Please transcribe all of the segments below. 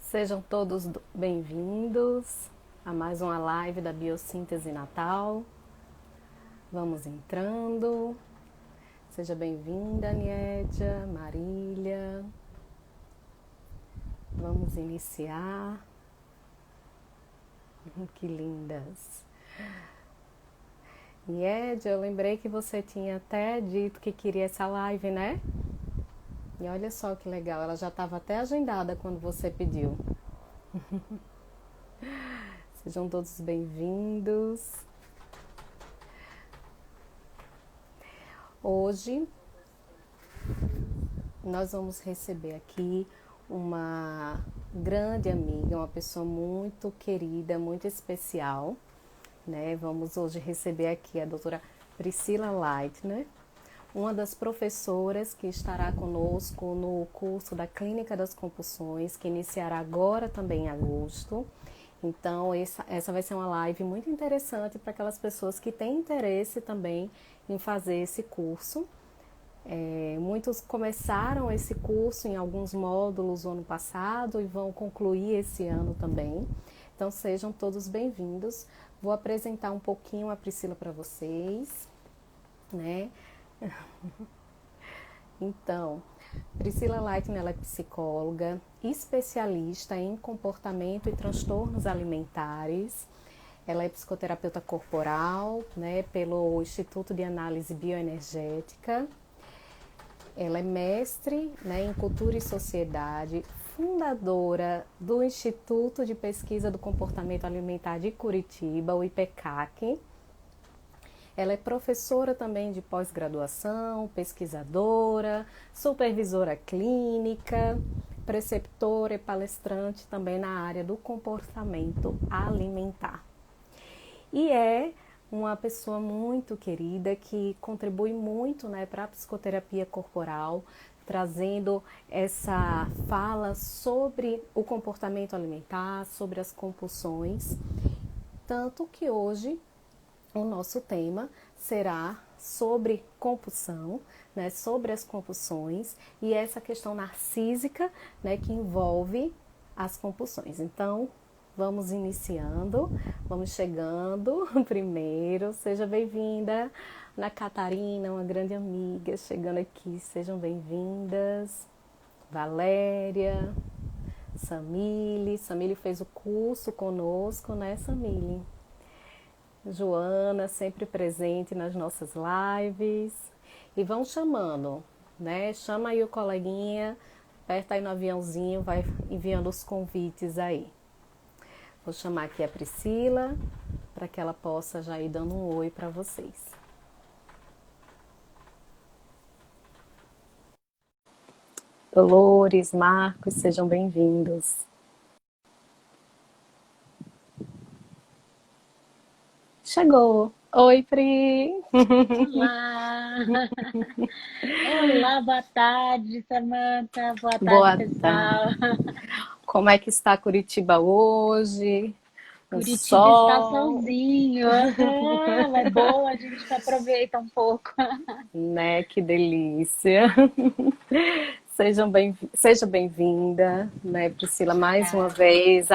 Sejam todos bem-vindos a mais uma live da Biossíntese Natal. Vamos entrando. Seja bem-vinda, Niedia, Marília. Vamos iniciar. Que lindas. Niedia, eu lembrei que você tinha até dito que queria essa live, né? E olha só que legal, ela já estava até agendada quando você pediu. Sejam todos bem-vindos. Hoje nós vamos receber aqui uma grande amiga, uma pessoa muito querida, muito especial, né? Vamos hoje receber aqui a doutora Priscila Leitner, uma das professoras que estará conosco no curso da Clínica das Compulsões, que iniciará agora também em agosto. Então, essa vai ser uma live muito interessante para aquelas pessoas que têm interesse também em fazer esse curso. Muitos começaram esse curso em alguns módulos no ano passado e vão concluir esse ano também. Então, sejam todos bem-vindos. Vou apresentar um pouquinho a Priscila para vocês, né? Então, Priscila Leitner, ela é psicóloga, especialista em comportamento e transtornos alimentares. Ela é psicoterapeuta corporal, né, pelo Instituto de Análise Bioenergética. Ela é mestre, né, em cultura e sociedade, fundadora do Instituto de Pesquisa do Comportamento Alimentar de Curitiba, o IPECAC. Ela é professora também de pós-graduação, pesquisadora, supervisora clínica, preceptora e palestrante também na área do comportamento alimentar. E é uma pessoa muito querida que contribui muito, né, para a psicoterapia corporal, trazendo essa fala sobre o comportamento alimentar, sobre as compulsões. Tanto que hoje o nosso tema será sobre compulsão, né, sobre as compulsões e essa questão narcísica, né, que envolve as compulsões. Então, vamos iniciando, vamos chegando primeiro. Seja bem-vinda, Ana Catarina, uma grande amiga, chegando aqui. Sejam bem-vindas. Valéria, Samile fez o curso conosco, né, Samile? Joana, sempre presente nas nossas lives. E vão chamando, né? Chama aí o coleguinha, aperta aí no aviãozinho, vai enviando os convites aí. Vou chamar aqui a Priscila, para que ela possa já ir dando um oi para vocês. Dolores, Marcos, sejam bem-vindos. Chegou! Oi, Pri! Olá! Olá, boa tarde, Samantha. Boa tarde, Boa tarde. pessoal. Como é que está Curitiba hoje? Um Curitiba está sol, solzinho. Aham, é bom, a gente aproveita um pouco. né? Que delícia. Seja bem-vinda, né, Priscila, mais uma Ah, vez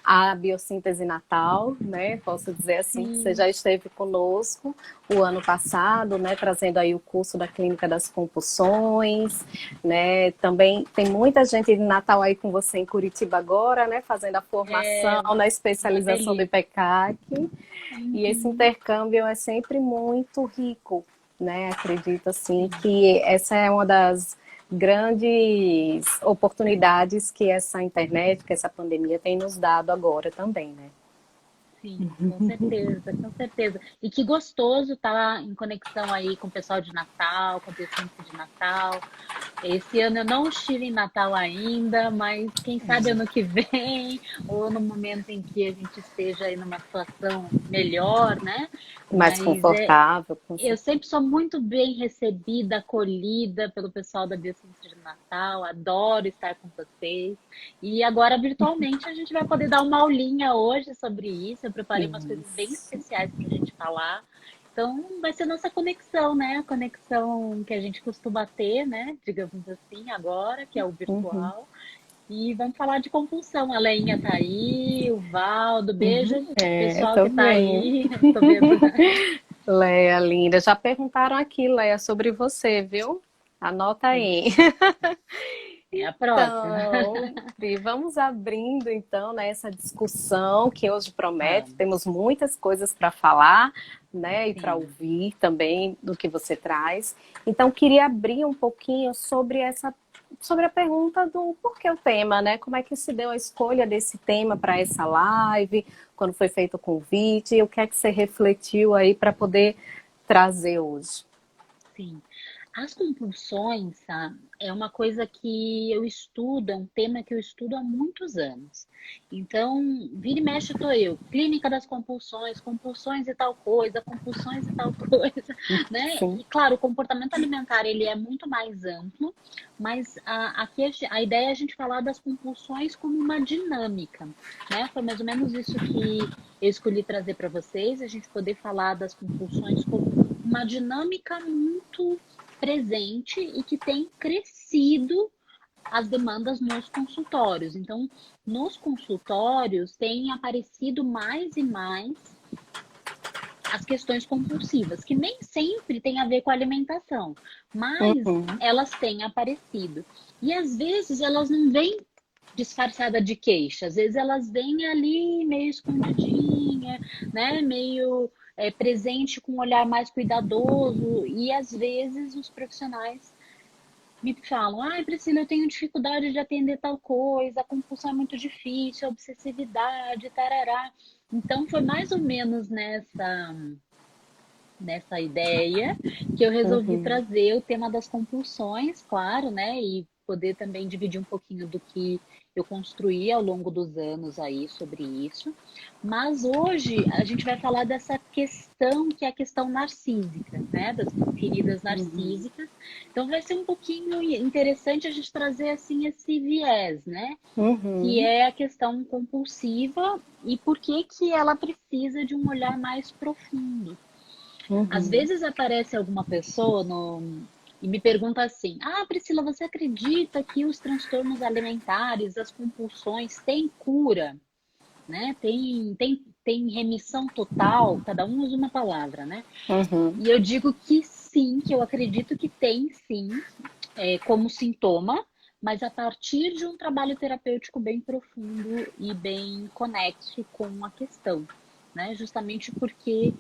a Biossíntese Natal, né? Posso dizer assim que você sim, já esteve conosco o ano passado, né? Trazendo aí o curso da Clínica das Compulsões, né? Também tem muita gente de Natal aí com você em Curitiba agora, né? Fazendo a é formação na uma especialização do delícia. IPECAC. E esse Uhum. intercâmbio é sempre muito rico, né? Acredito assim que essa é uma das grandes oportunidades que essa internet, que essa pandemia tem nos dado agora também, né? Sim, com certeza, com certeza. E que gostoso estar em conexão aí com o pessoal de Natal, com o Biocinco de Natal. Esse ano eu não estive em Natal ainda, mas quem sabe ano que vem, ou no momento em que a gente esteja aí numa situação melhor, né? Mais Mas confortável, com eu certeza. sempre sou muito bem recebida, acolhida pelo pessoal da Biociência de Natal, adoro estar com vocês. E agora, virtualmente, a gente vai poder dar uma aulinha hoje sobre isso. Eu preparei umas coisas bem Isso. especiais para a gente falar. Então, vai ser nossa conexão, né? A conexão que a gente costuma ter, né? Digamos assim, agora, que é o virtual. E vamos falar de compulsão. A Leinha tá aí, o Valdo, beijo, pessoal Tô que tá bem. aí. Tô vendo. Leia, linda. Já perguntaram aqui, Leia, sobre você, viu? Anota aí. Ixi, é a próxima. Então, Pri, vamos abrindo então, né, essa discussão que hoje promete. Vamos, Temos muitas coisas para falar, né, e para sim. ouvir também do que você traz. Então, queria abrir um pouquinho sobre a pergunta do por que o tema, né? Como é que se deu a escolha desse tema para essa live, quando foi feito o convite, e o que é que você refletiu aí para poder trazer hoje? Sim. As compulsões, tá? É uma coisa que eu estudo, é um tema que eu estudo há muitos anos. Então, vira e mexe tô eu, clínica das compulsões, compulsões e tal coisa, compulsões e tal coisa, né? Sim. E claro, o comportamento alimentar ele é muito mais amplo, mas aqui a ideia é a gente falar das compulsões como uma dinâmica, né? Foi mais ou menos isso que eu escolhi trazer para vocês, a gente poder falar das compulsões como uma dinâmica muito presente e que tem crescido as demandas nos consultórios. Então, nos consultórios tem aparecido mais e mais as questões compulsivas, que nem sempre tem a ver com a alimentação, mas Uhum. elas têm aparecido. E às vezes elas não vêm disfarçada de queixa, às vezes elas vêm ali meio escondidinha, né? Meio presente com um olhar mais cuidadoso, e às vezes os profissionais me falam, ai, Priscila, eu tenho dificuldade de atender tal coisa, a compulsão é muito difícil, a obsessividade, tarará. Então foi mais ou menos nessa ideia que eu resolvi Uhum. trazer o tema das compulsões, claro, né? E poder também dividir um pouquinho do que eu construí ao longo dos anos aí sobre isso. Mas hoje a gente vai falar dessa questão que é a questão narcísica, né? Das feridas Uhum. narcísicas. Então vai ser um pouquinho interessante a gente trazer assim esse viés, né? Que Uhum. é a questão compulsiva e por que que ela precisa de um olhar mais profundo. Às Uhum. vezes aparece alguma pessoa e me pergunta assim: Ah, Priscila, você acredita que os transtornos alimentares, as compulsões têm cura? Né? Tem remissão total? Cada um usa uma palavra, né? Uhum. E eu digo que sim, que eu acredito que tem sim, como sintoma, mas a partir de um trabalho terapêutico bem profundo e bem conexo com a questão, né? Justamente porque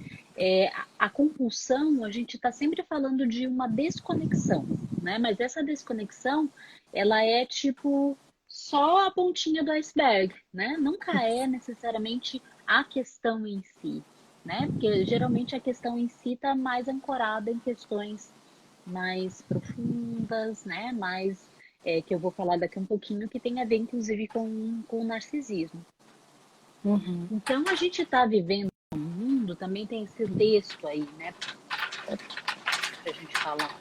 a compulsão, a gente está sempre falando de uma desconexão, né? Mas essa desconexão, ela é tipo só a pontinha do iceberg, né? Nunca é necessariamente a questão em si, né? Porque geralmente a questão em si está mais ancorada em questões mais profundas, né? Mais que eu vou falar daqui um pouquinho, que tem a ver, inclusive, com o narcisismo. Uhum. Então, a gente está vivendo no mundo, também tem esse texto aí, né? Para a gente falar.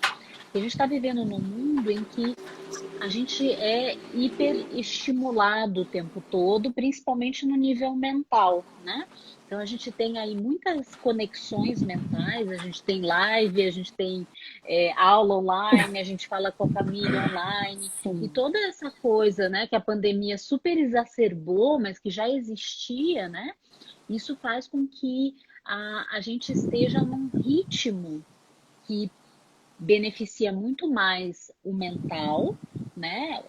A gente está vivendo num mundo em que a gente é hiperestimulado o tempo todo, principalmente no nível mental, né? Então a gente tem aí muitas conexões mentais, a gente tem live, a gente tem aula online, a gente fala com a família online, e Sim. toda essa coisa, né, que a pandemia super exacerbou, mas que já existia, né? Isso faz com que a gente esteja num ritmo que beneficia muito mais o mental, né,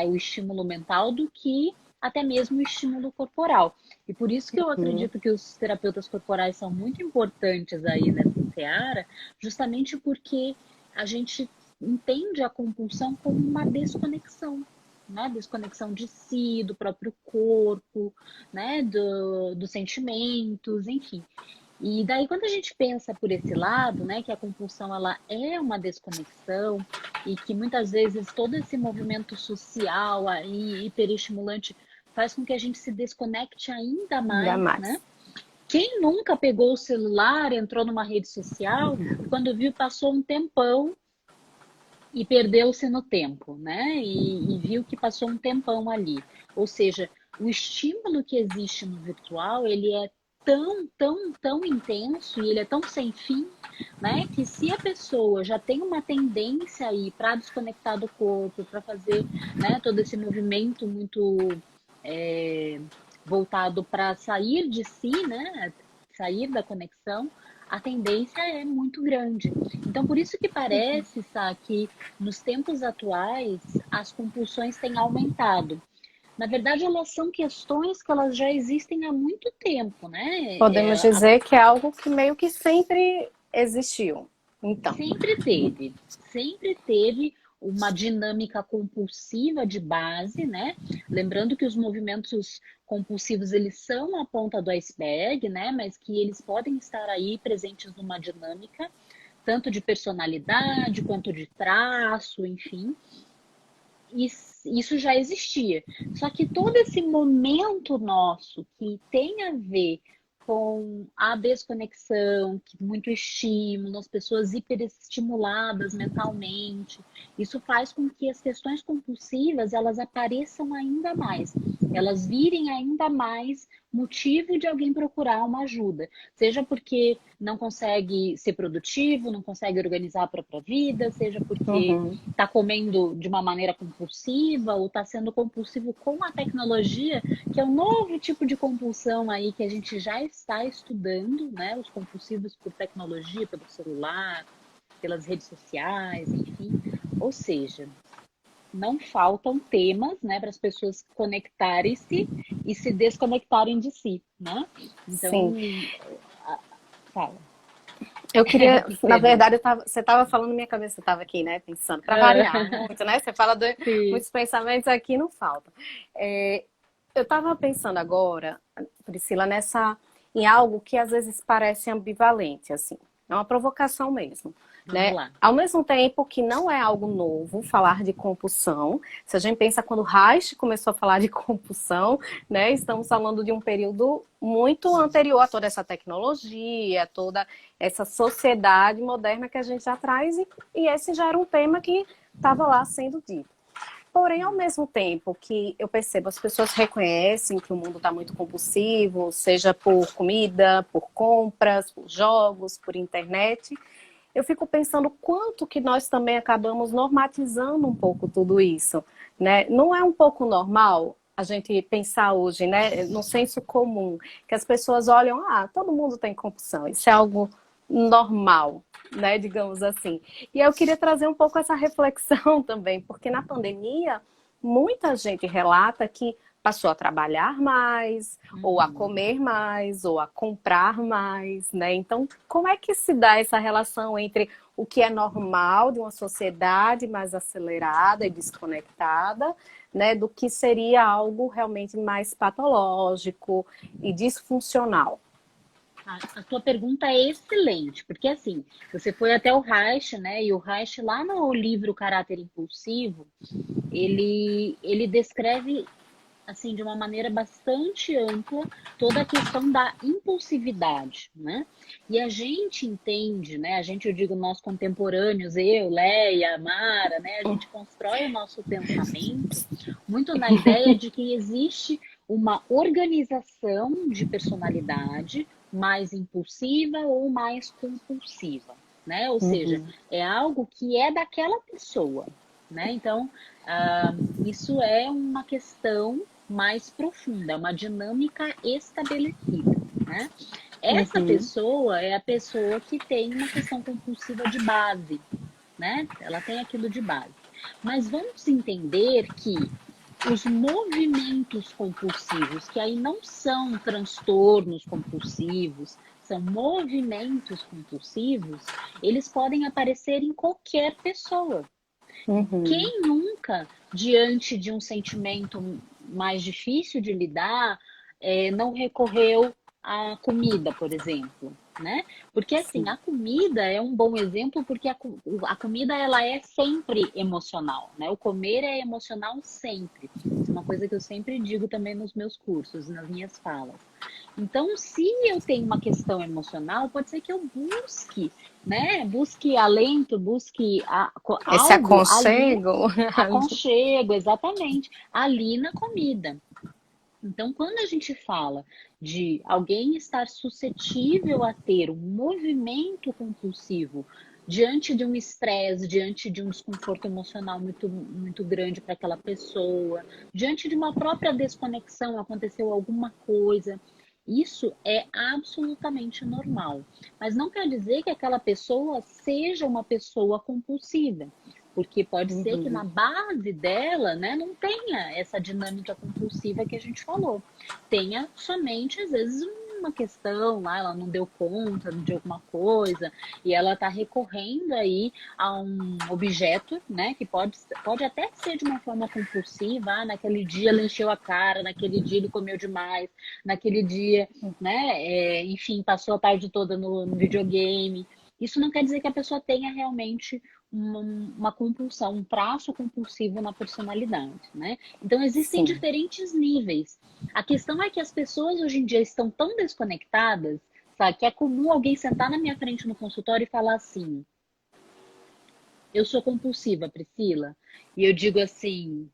o estímulo mental do que até mesmo o estímulo corporal. E por isso que eu Uhum. acredito que os terapeutas corporais são muito importantes aí nessa seara, justamente porque a gente entende a compulsão como uma desconexão, né? Desconexão de si, do próprio corpo, né? Dos sentimentos, enfim. E daí, quando a gente pensa por esse lado, né, que a compulsão ela é uma desconexão e que muitas vezes todo esse movimento social aí hiperestimulante faz com que a gente se desconecte ainda Ainda mais, mais. né? Quem nunca pegou o celular, entrou numa rede social e quando viu passou um tempão e perdeu-se no tempo, né? E viu que passou um tempão ali. Ou seja, o estímulo que existe no virtual, ele é tão intenso e ele é tão sem fim, né? Que se a pessoa já tem uma tendência aí para desconectar do corpo, para fazer, né, todo esse movimento muito voltado para sair de si, né? Sair da conexão, a tendência é muito grande. Então, por isso que parece, Sá, que nos tempos atuais as compulsões têm aumentado. Na verdade, elas são questões que elas já existem há muito tempo, né? Podemos dizer que é algo que meio que sempre existiu. Então. Sempre teve uma dinâmica compulsiva de base, né? Lembrando que os movimentos compulsivos, eles são a ponta do iceberg, né? Mas que eles podem estar aí presentes numa dinâmica, tanto de personalidade, quanto de traço, enfim. Isso já existia. Só que todo esse momento nosso que tem a ver com a desconexão, muito estímulo, as pessoas hiperestimuladas mentalmente, isso faz com que as questões compulsivas elas apareçam ainda mais, elas virem ainda mais motivo de alguém procurar uma ajuda, seja porque não consegue ser produtivo, não consegue organizar a própria vida, seja porque está comendo de uma maneira compulsiva ou está sendo compulsivo com a tecnologia, que é um novo tipo de compulsão aí que a gente já está estudando, né? Os compulsivos por tecnologia, pelo celular, pelas redes sociais, enfim. Ou seja, não faltam temas, né, para as pessoas conectarem-se e se desconectarem de si, né? Então, fala. Eu queria, na verdade, você estava falando, minha cabeça estava aqui, né, pensando, para variar muito, né? Você fala de muitos pensamentos aqui, não falta. Eu estava pensando agora, Priscila, em algo que às vezes parece ambivalente, assim. É uma provocação mesmo. Né? Ao mesmo tempo que não é algo novo falar de compulsão, se a gente pensa quando Reich começou a falar de compulsão, né, estamos falando de um período muito anterior a toda essa tecnologia, toda essa sociedade moderna que a gente já traz, e esse já era um tema que estava lá sendo dito. Porém, ao mesmo tempo que eu percebo, as pessoas reconhecem que o mundo está muito compulsivo, seja por comida, por compras, por jogos, por internet, eu fico pensando quanto que nós também acabamos normatizando um pouco tudo isso, né? Não é um pouco normal a gente pensar hoje, né, no senso comum, que as pessoas olham, todo mundo tem compulsão, isso é algo normal, né, digamos assim. E eu queria trazer um pouco essa reflexão também, porque na pandemia, muita gente relata que passou a trabalhar mais, ou a comer mais, ou a comprar mais, né? Então, como é que se dá essa relação entre o que é normal de uma sociedade mais acelerada e desconectada, né, do que seria algo realmente mais patológico e disfuncional? A tua pergunta é excelente, porque assim, você foi até o Reich, né? E o Reich, lá no livro Caráter Impulsivo, ele descreve assim, de uma maneira bastante ampla, toda a questão da impulsividade, né? E a gente entende, né? A gente, eu digo, nós contemporâneos, eu, Leia, Mara, né? A gente constrói o nosso pensamento muito na ideia de que existe uma organização de personalidade mais impulsiva ou mais compulsiva, né? Ou seja, é algo que é daquela pessoa, né? Então, isso é uma questão mais profunda, uma dinâmica estabelecida, né? Essa pessoa é a pessoa que tem uma questão compulsiva de base, né? Ela tem aquilo de base. Mas vamos entender que os movimentos compulsivos, que aí não são transtornos compulsivos, são movimentos compulsivos, eles podem aparecer em qualquer pessoa. Quem nunca, diante de um sentimento mais difícil de lidar, não recorreu à comida, por exemplo, né? Porque assim, a comida é um bom exemplo porque a comida ela é sempre emocional, né? O comer é emocional sempre. Isso é uma coisa que eu sempre digo também nos meus cursos, nas minhas falas. Então, se eu tenho uma questão emocional, pode ser que eu busque, né? Busque alento, busque esse algo aconchego. aconchego, exatamente, ali na comida. Então, quando a gente fala de alguém estar suscetível a ter um movimento compulsivo diante de um estresse, diante de um desconforto emocional muito grande para aquela pessoa, diante de uma própria desconexão, aconteceu alguma coisa, isso é absolutamente normal. Mas não quer dizer que aquela pessoa seja uma pessoa compulsiva. Porque pode ser que na Uhum. base dela, né, não tenha essa dinâmica compulsiva que a gente falou. Tenha somente, às vezes, uma questão lá, ela não deu conta de alguma coisa, e ela está recorrendo aí a um objeto, né, que pode até ser de uma forma compulsiva, naquele dia ela encheu a cara, naquele dia ele comeu demais, naquele dia, né, enfim, passou a tarde toda no videogame. Isso não quer dizer que a pessoa tenha realmente uma compulsão, um traço compulsivo na personalidade, né? Então existem Sim. diferentes níveis. A questão é que as pessoas hoje em dia estão tão desconectadas, sabe, que é comum alguém sentar na minha frente no consultório e falar assim: eu sou compulsiva, Priscila. E eu digo assim: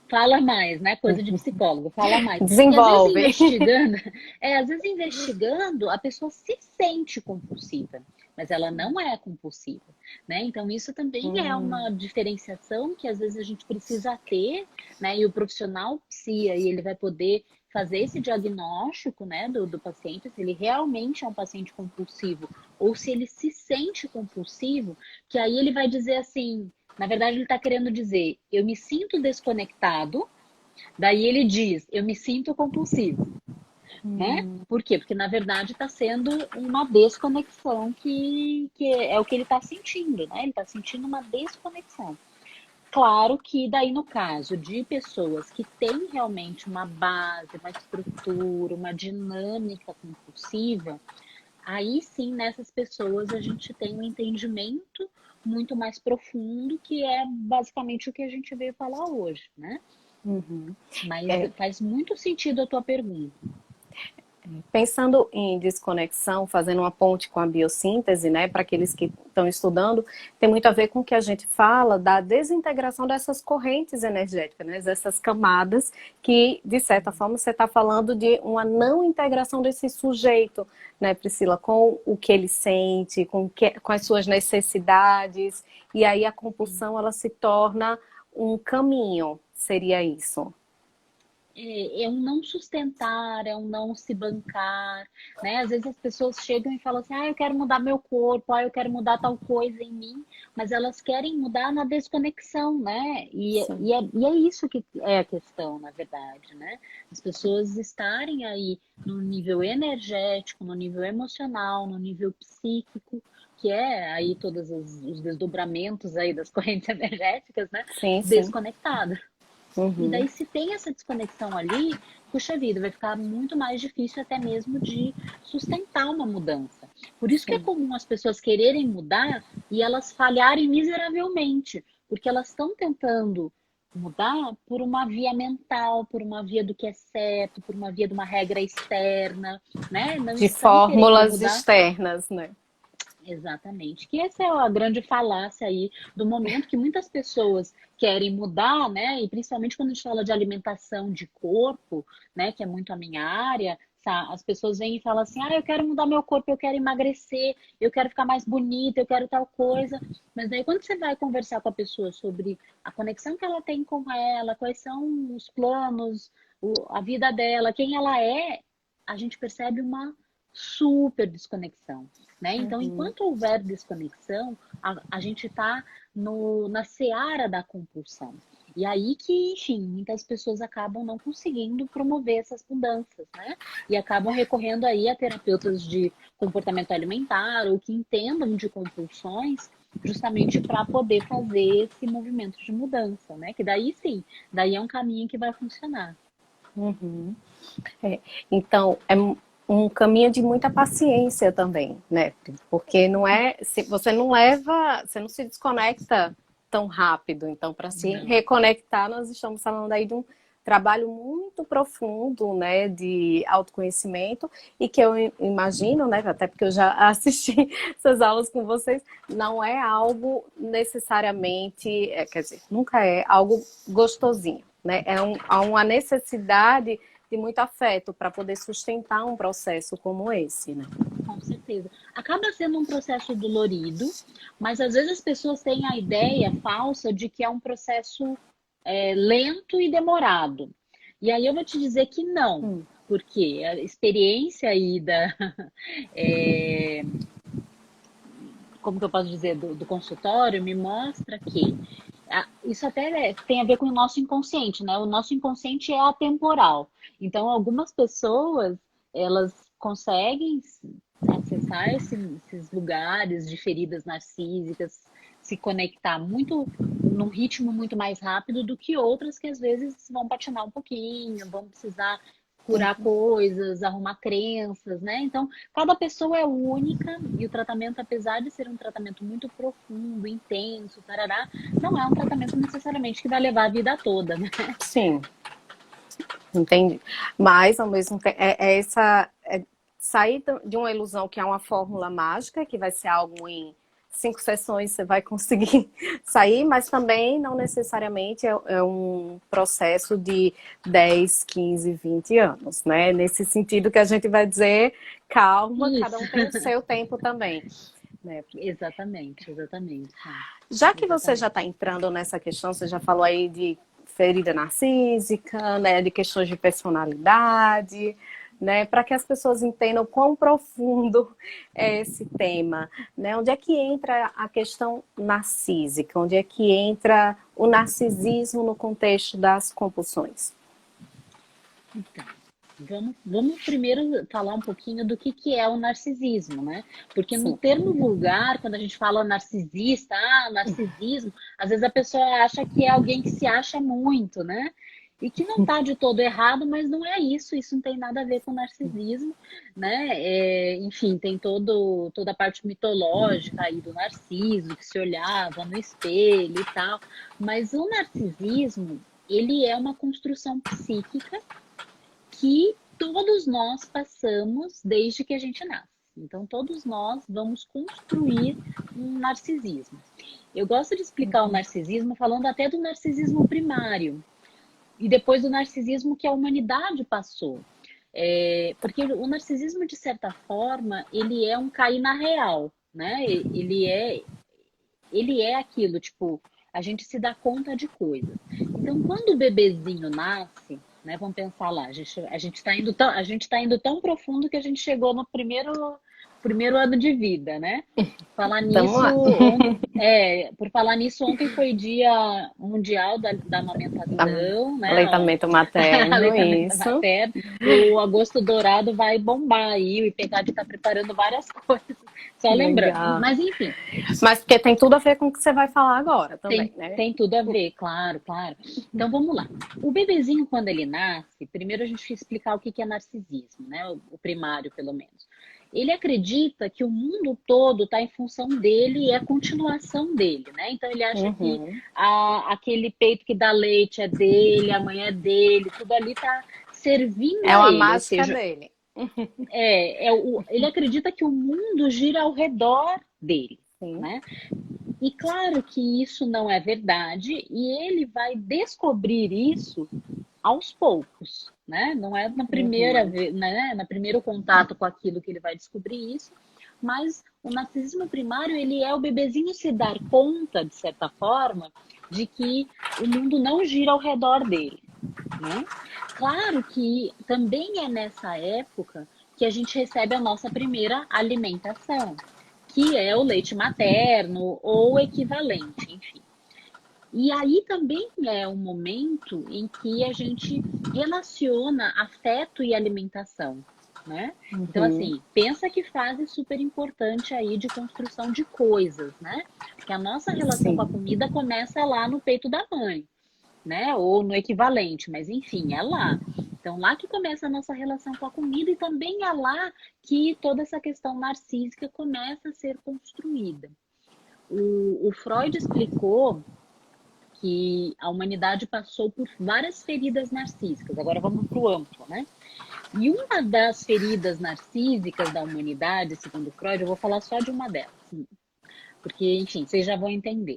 fala mais, né? Coisa de psicólogo, fala mais. E às vezes Desenvolve. investigando, às vezes investigando, a pessoa se sente compulsiva, mas ela não é compulsiva, né? Então isso também é uma Hum, diferenciação que às vezes a gente precisa ter, né? E o profissional psia, e ele vai poder fazer esse diagnóstico, né, do paciente, se ele realmente é um paciente compulsivo ou se ele se sente compulsivo, que aí ele vai dizer assim, na verdade, ele está querendo dizer, eu me sinto desconectado, daí ele diz, eu me sinto compulsivo, né? hum, Por quê? Porque, na verdade, está sendo uma desconexão que é o que ele está sentindo, né? Ele está sentindo uma desconexão. Claro que daí no caso de pessoas que têm realmente uma base, uma estrutura, uma dinâmica compulsiva, aí sim, nessas pessoas a gente tem um entendimento muito mais profundo, que é basicamente o que a gente veio falar hoje, né? uhum. Mas É, faz muito sentido a tua pergunta. pensando em desconexão, fazendo uma ponte com a biossíntese, né, para aqueles que estão estudando, tem muito a ver com o que a gente fala da desintegração dessas correntes energéticas, né, dessas camadas que, de certa forma, você está falando de uma não integração desse sujeito, né, Priscila, com o que ele sente, com as suas necessidades, e aí a compulsão ela se torna um caminho, seria isso. É um não sustentar, é um não se bancar, né? Às vezes as pessoas chegam e falam assim, eu quero mudar meu corpo, eu quero mudar tal coisa em mim, mas elas querem mudar na desconexão, né? Sim. E é isso que é a questão, na verdade, né? As pessoas estarem aí no nível energético, no nível emocional, no nível psíquico, que é aí todos os desdobramentos aí das correntes energéticas, né? Sim, sim. Desconectadas. E Uhum. daí, se tem essa desconexão ali, puxa vida, vai ficar muito mais difícil até mesmo de sustentar uma mudança. Por isso que é Sim. comum as pessoas quererem mudar e elas falharem miseravelmente, porque elas estão tentando mudar por uma via mental, por uma via do que é certo, por uma via de uma regra externa, né? Não De estão querendo fórmulas mudar. externas, né? Exatamente. Que essa é a grande falácia aí do momento, que muitas pessoas querem mudar, né? E principalmente quando a gente fala de alimentação de corpo, né? Que é muito a minha área, as pessoas vêm e falam assim: eu quero mudar meu corpo, eu quero emagrecer, eu quero ficar mais bonita, eu quero tal coisa. Mas daí quando você vai conversar com a pessoa sobre a conexão que ela tem com ela, quais são os planos, a vida dela, quem ela é, a gente percebe uma super desconexão, né? Então, Uhum. enquanto houver desconexão, a gente está na seara da compulsão. E aí que, enfim, muitas pessoas acabam não conseguindo promover essas mudanças, né? E acabam recorrendo aí a terapeutas de comportamento alimentar ou que entendam de compulsões justamente para poder fazer esse movimento de mudança, né? Que daí sim, daí é um caminho que vai funcionar. Uhum. É. Então, é um caminho de muita paciência também, né? Porque não é, se você não leva, você não se desconecta tão rápido. Então, para se Não. reconectar, nós estamos falando aí de um trabalho muito profundo, né, de autoconhecimento e que eu imagino, né, até porque eu já assisti essas aulas com vocês, não é algo necessariamente, quer dizer, nunca é algo gostosinho. né? Há uma necessidade de muito afeto para poder sustentar um processo como esse, né? Com certeza. Acaba sendo um processo dolorido, mas às vezes as pessoas têm a ideia falsa de que é um processo lento e demorado. E aí eu vou te dizer que não, porque a experiência aí é, como que eu posso dizer, do consultório me mostra que isso até tem a ver com o nosso inconsciente, né? O nosso inconsciente é atemporal. Então, algumas pessoas, elas conseguem acessar esses lugares de feridas narcísicas, se conectar muito num ritmo muito mais rápido do que outras que às vezes vão patinar um pouquinho, vão precisar curar coisas, arrumar crenças, né? Então, cada pessoa é única e o tratamento, apesar de ser um tratamento muito profundo, intenso, tarará, não é um tratamento necessariamente que vai levar a vida toda, né? Sim, entendi. Mas, ao mesmo tempo, sair de uma ilusão que é uma fórmula mágica, que vai ser algo em 5 sessões você vai conseguir sair, mas também não necessariamente é um processo de 10, 15, 20 anos, né? Nesse sentido que a gente vai dizer, calma, cada Isso. um tem o seu tempo também. Né? Exatamente, exatamente. Já que você já Exatamente. está entrando nessa questão, você já falou aí de ferida narcísica, né, de questões de personalidade, né, para que as pessoas entendam quão profundo é esse tema, né? Onde é que entra a questão narcísica? Onde é que entra o narcisismo no contexto das compulsões? Então, vamos primeiro falar um pouquinho do que é o narcisismo, né? Porque no Sim. termo vulgar, quando a gente fala narcisista, narcisismo, às vezes a pessoa acha que é alguém que se acha muito, né? E que não está de todo errado, mas não é isso, isso não tem nada a ver com narcisismo, né? Enfim, tem toda a parte mitológica aí do Narciso, que se olhava no espelho e tal, mas o narcisismo, ele é uma construção psíquica que todos nós passamos desde que a gente nasce. Então, todos nós vamos construir um narcisismo. Eu gosto de explicar o narcisismo falando até do narcisismo primário e depois do narcisismo que a humanidade passou. Porque o narcisismo, de certa forma, ele é um cair na real, né? Ele é aquilo, tipo, a gente se dá conta de coisas. Então, quando o bebezinho nasce, né, vamos pensar lá, a gente tá indo tão profundo que a gente chegou no primeiro ano de vida, né? Falar Tamo nisso, lá. por falar nisso, ontem foi Dia Mundial da Amamentação, né? Aleitamento materno, Aleitamento isso. materno. O Agosto Dourado vai bombar aí, o IPECAD está preparando várias coisas, só lembrando. Legal. Mas enfim, Mas porque tem tudo a ver com o que você vai falar agora também, né? tem tudo a ver, claro, claro. Então vamos lá. O bebezinho, quando ele nasce, primeiro a gente vai explicar o que é narcisismo, né? O primário, pelo menos. Ele acredita que o mundo todo está em função dele e é a continuação dele, né? Então ele acha que Uhum. aquele peito que dá leite é dele, a mãe é dele, tudo ali está servindo É a uma ele, ou mágica seja, dele. ele acredita que o mundo gira ao redor dele, Sim. né? E claro que isso não é verdade, e ele vai descobrir isso aos poucos, né? Não é na primeira Uhum. vez, né? No primeiro contato com aquilo que ele vai descobrir isso, mas o narcisismo primário, ele é o bebezinho se dar conta, de certa forma, de que o mundo não gira ao redor dele, né? Claro que também é nessa época que a gente recebe a nossa primeira alimentação, que é o leite materno ou equivalente, enfim. E aí também é um momento em que a gente relaciona afeto e alimentação, né? Então, Uhum. assim, pensa que fase super importante aí de construção de coisas, né? Que a nossa relação com a Sim. comida começa lá no peito da mãe, né? Ou no equivalente, mas enfim, é lá. Então, lá que começa a nossa relação com a comida e também é lá que toda essa questão narcísica começa a ser construída. O Freud explicou que a humanidade passou por várias feridas narcísicas. Agora vamos para o amplo, né? E uma das feridas narcísicas da humanidade, segundo Freud, eu vou falar só de uma delas, porque, enfim, vocês já vão entender.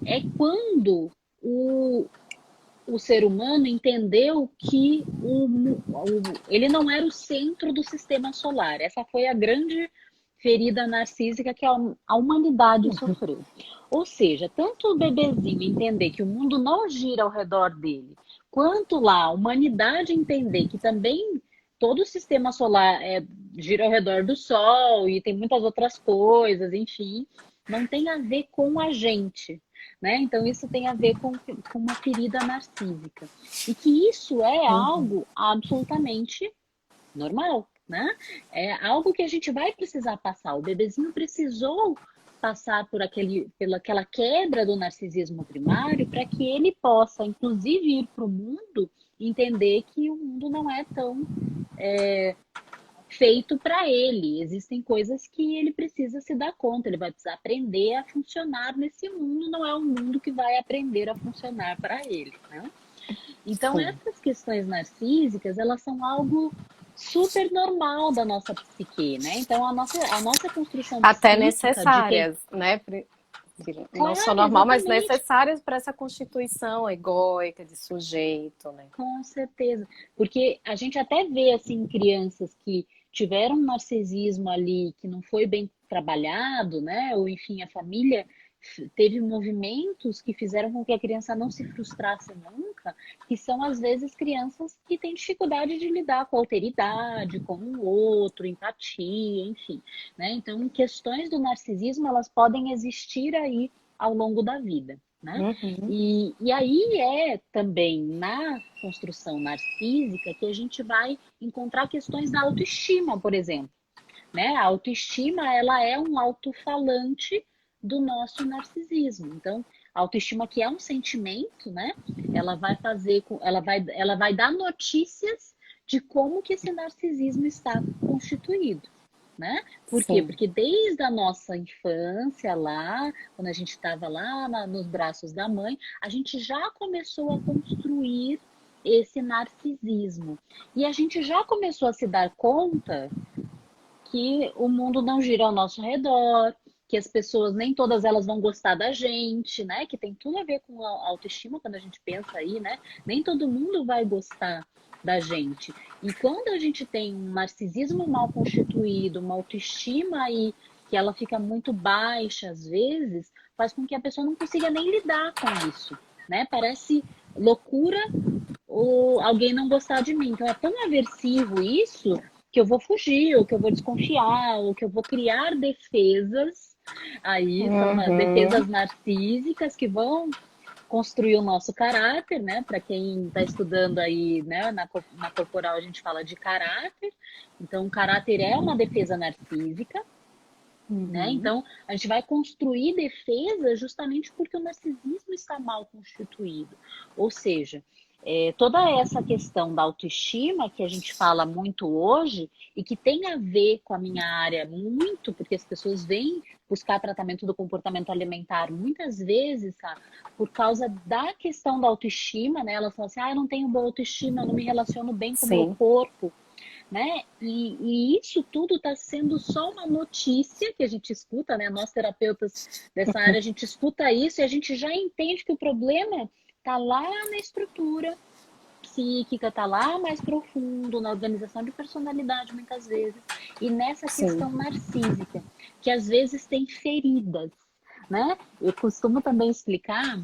É quando o o ser humano entendeu que ele não era o centro do sistema solar. Essa foi a grande ferida narcísica que a humanidade sofreu. Ou seja, tanto o bebezinho entender que o mundo não gira ao redor dele, quanto lá a humanidade entender que também todo o sistema solar gira ao redor do Sol e tem muitas outras coisas, enfim, não tem a ver com a gente. Né? Então, isso tem a ver com uma ferida narcísica. E que isso é algo absolutamente normal, né? É algo que a gente vai precisar passar. O bebezinho precisou passar pelaquela quebra do narcisismo primário para que ele possa, inclusive, ir para o mundo e entender que o mundo não é tão feito para ele. Existem coisas que ele precisa se dar conta, ele vai precisar aprender a funcionar nesse mundo, não é um mundo que vai aprender a funcionar para ele, né? Então, essas questões narcísicas, elas são algo super normal da nossa psique, né? Então, a nossa construção Até psíquica necessárias, né? Não Claro, só normal, mas exatamente. necessárias para essa constituição egóica de sujeito, né? Com certeza. Porque a gente até vê, assim, crianças que tiveram um narcisismo ali que não foi bem trabalhado, né? Ou, enfim, a família teve movimentos que fizeram com que a criança não se frustrasse nunca, que são, às vezes, crianças que têm dificuldade de lidar com a alteridade, com o outro, empatia, enfim, né? Então, questões do narcisismo, elas podem existir aí ao longo da vida. Né? E aí é também na construção narcísica que a gente vai encontrar questões da autoestima, por exemplo. Né? A autoestima ela é um alto-falante do nosso narcisismo. Então, a autoestima que é um sentimento, né? Ela vai fazer, ela vai dar notícias de como que esse narcisismo está constituído. Né? Por quê? Sim. Porque desde a nossa infância lá, quando a gente estava lá nos braços da mãe, a gente já começou a construir esse narcisismo. E a gente já começou a se dar conta que o mundo não gira ao nosso redor, que as pessoas, nem todas elas vão gostar da gente, né? Que tem tudo a ver com a autoestima quando a gente pensa aí, né? Nem todo mundo vai gostar da gente. E quando a gente tem um narcisismo mal constituído, uma autoestima aí que ela fica muito baixa às vezes, faz com que a pessoa não consiga nem lidar com isso, né? Parece loucura ou alguém não gostar de mim. Então é tão aversivo isso que eu vou fugir, ou que eu vou desconfiar, ou que eu vou criar defesas. Aí são as defesas narcísicas que vão construir o nosso caráter, né? Para quem está estudando aí, né? Na corporal a gente fala de caráter. Então, o caráter é uma defesa narcísica, né? Então, a gente vai construir defesas justamente porque o narcisismo está mal constituído. Ou seja, toda essa questão da autoestima que a gente fala muito hoje e que tem a ver com a minha área muito, porque as pessoas vêm buscar tratamento do comportamento alimentar muitas vezes, tá? Por causa da questão da autoestima, né? Elas falam assim, eu não tenho boa autoestima, eu não me relaciono bem com o meu corpo. Né? E isso tudo está sendo só uma notícia que a gente escuta, né? Nós terapeutas dessa área, a gente escuta isso e a gente já entende que o problema está lá na estrutura psíquica, está lá mais profundo, na organização de personalidade, muitas vezes, e nessa questão narcísica, que às vezes tem feridas, né? Eu costumo também explicar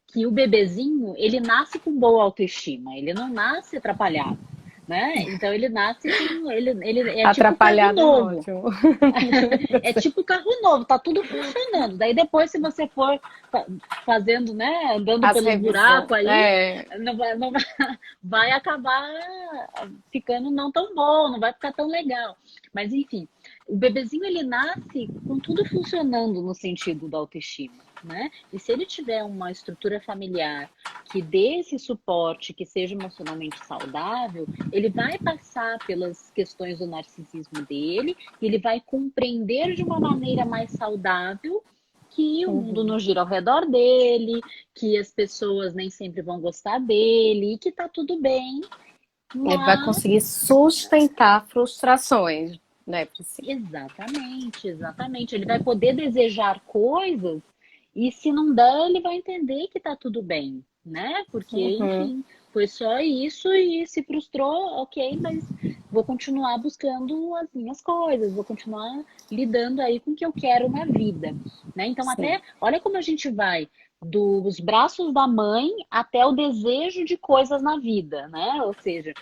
que o bebezinho, ele nasce com boa autoestima, ele não nasce atrapalhado. Né? Então ele nasce com. Ele é Atrapalhado tipo carro novo. É tipo carro novo, tá tudo funcionando. Daí depois, se você for fazendo, né? Andando pelo buraco aí, vai acabar ficando não tão bom, não vai ficar tão legal. Mas enfim, o bebezinho ele nasce com tudo funcionando no sentido da autoestima. Né? E se ele tiver uma estrutura familiar que dê esse suporte, que seja emocionalmente saudável, ele vai passar pelas questões do narcisismo dele, ele vai compreender de uma maneira mais saudável que o mundo não gira ao redor dele, que as pessoas nem sempre vão gostar dele, e que tá tudo bem. Ele vai conseguir sustentar frustrações, né, Priscila? Exatamente. Ele vai poder desejar coisas e se não der, ele vai entender que tá tudo bem, né? Porque, Uhum. enfim, foi só isso e se frustrou, ok, mas vou continuar buscando as minhas coisas, vou continuar lidando aí com o que eu quero na vida, né? Então, Sim. até, olha como a gente vai dos braços da mãe até o desejo de coisas na vida, né? Ou seja,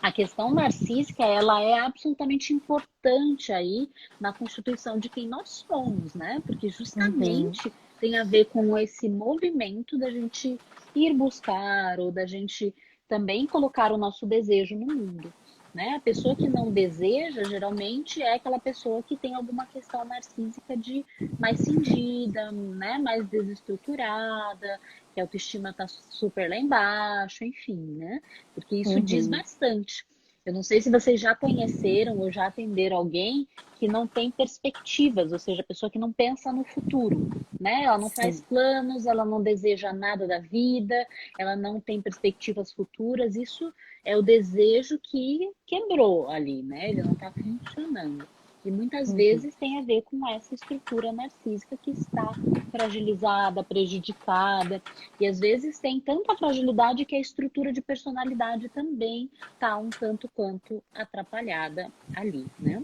a questão narcísica, ela é absolutamente importante aí na constituição de quem nós somos, né? Porque Uhum. justamente tem a ver com esse movimento da gente ir buscar ou da gente também colocar o nosso desejo no mundo, né? A pessoa que não deseja, geralmente é aquela pessoa que tem alguma questão narcísica de mais cindida, né? Mais desestruturada, que a autoestima tá super lá embaixo, enfim, né? Porque isso diz Uhum. bastante. Eu não sei se vocês já conheceram ou já atenderam alguém que não tem perspectivas, ou seja, a pessoa que não pensa no futuro, né? Ela não faz Sim. planos, ela não deseja nada da vida, ela não tem perspectivas futuras. Isso é o desejo que quebrou ali, né? Ele não está funcionando. E muitas Uhum. vezes tem a ver com essa estrutura narcísica que está fragilizada, prejudicada, e às vezes tem tanta fragilidade que a estrutura de personalidade também está um tanto quanto atrapalhada ali, né?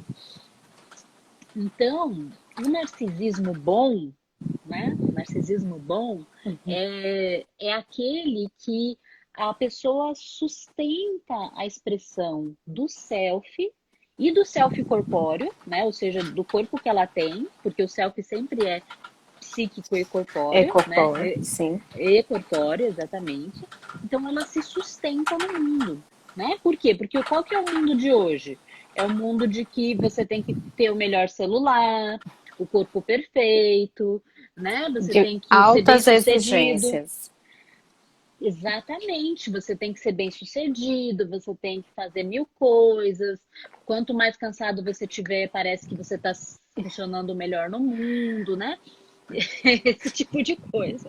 Então, o narcisismo bom, né? O narcisismo bom Uhum. é aquele que a pessoa sustenta a expressão do self e do self corpóreo, né? Ou seja, do corpo que ela tem, porque o self sempre é psíquico e É corpóreo, né? corpóreo, sim. E corpóreo, exatamente. Então ela se sustenta no mundo, né? Por quê? Porque qual que é o mundo de hoje? É o mundo de que você tem que ter o melhor celular, o corpo perfeito, né? Você De tem que ser bem altas sucedido. exigências. Exatamente, você tem que ser bem sucedido, você tem que fazer mil coisas. Quanto mais cansado você tiver, parece que você está funcionando melhor no mundo, né? Esse tipo de coisa.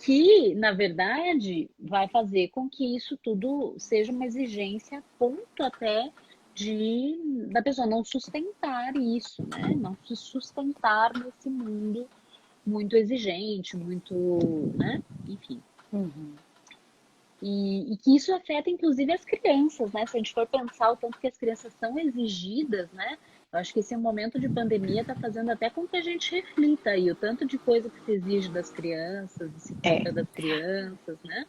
Que, na verdade, vai fazer com que isso tudo seja uma exigência a ponto até da pessoa não sustentar isso, né? Não se sustentar nesse mundo muito exigente, muito, né? Enfim. Uhum. E que isso afeta, inclusive, as crianças, né? Se a gente for pensar o tanto que as crianças são exigidas, né? Eu acho que esse momento de pandemia está fazendo até com que a gente reflita aí o tanto de coisa que se exige das crianças, É. disciplina das crianças, né?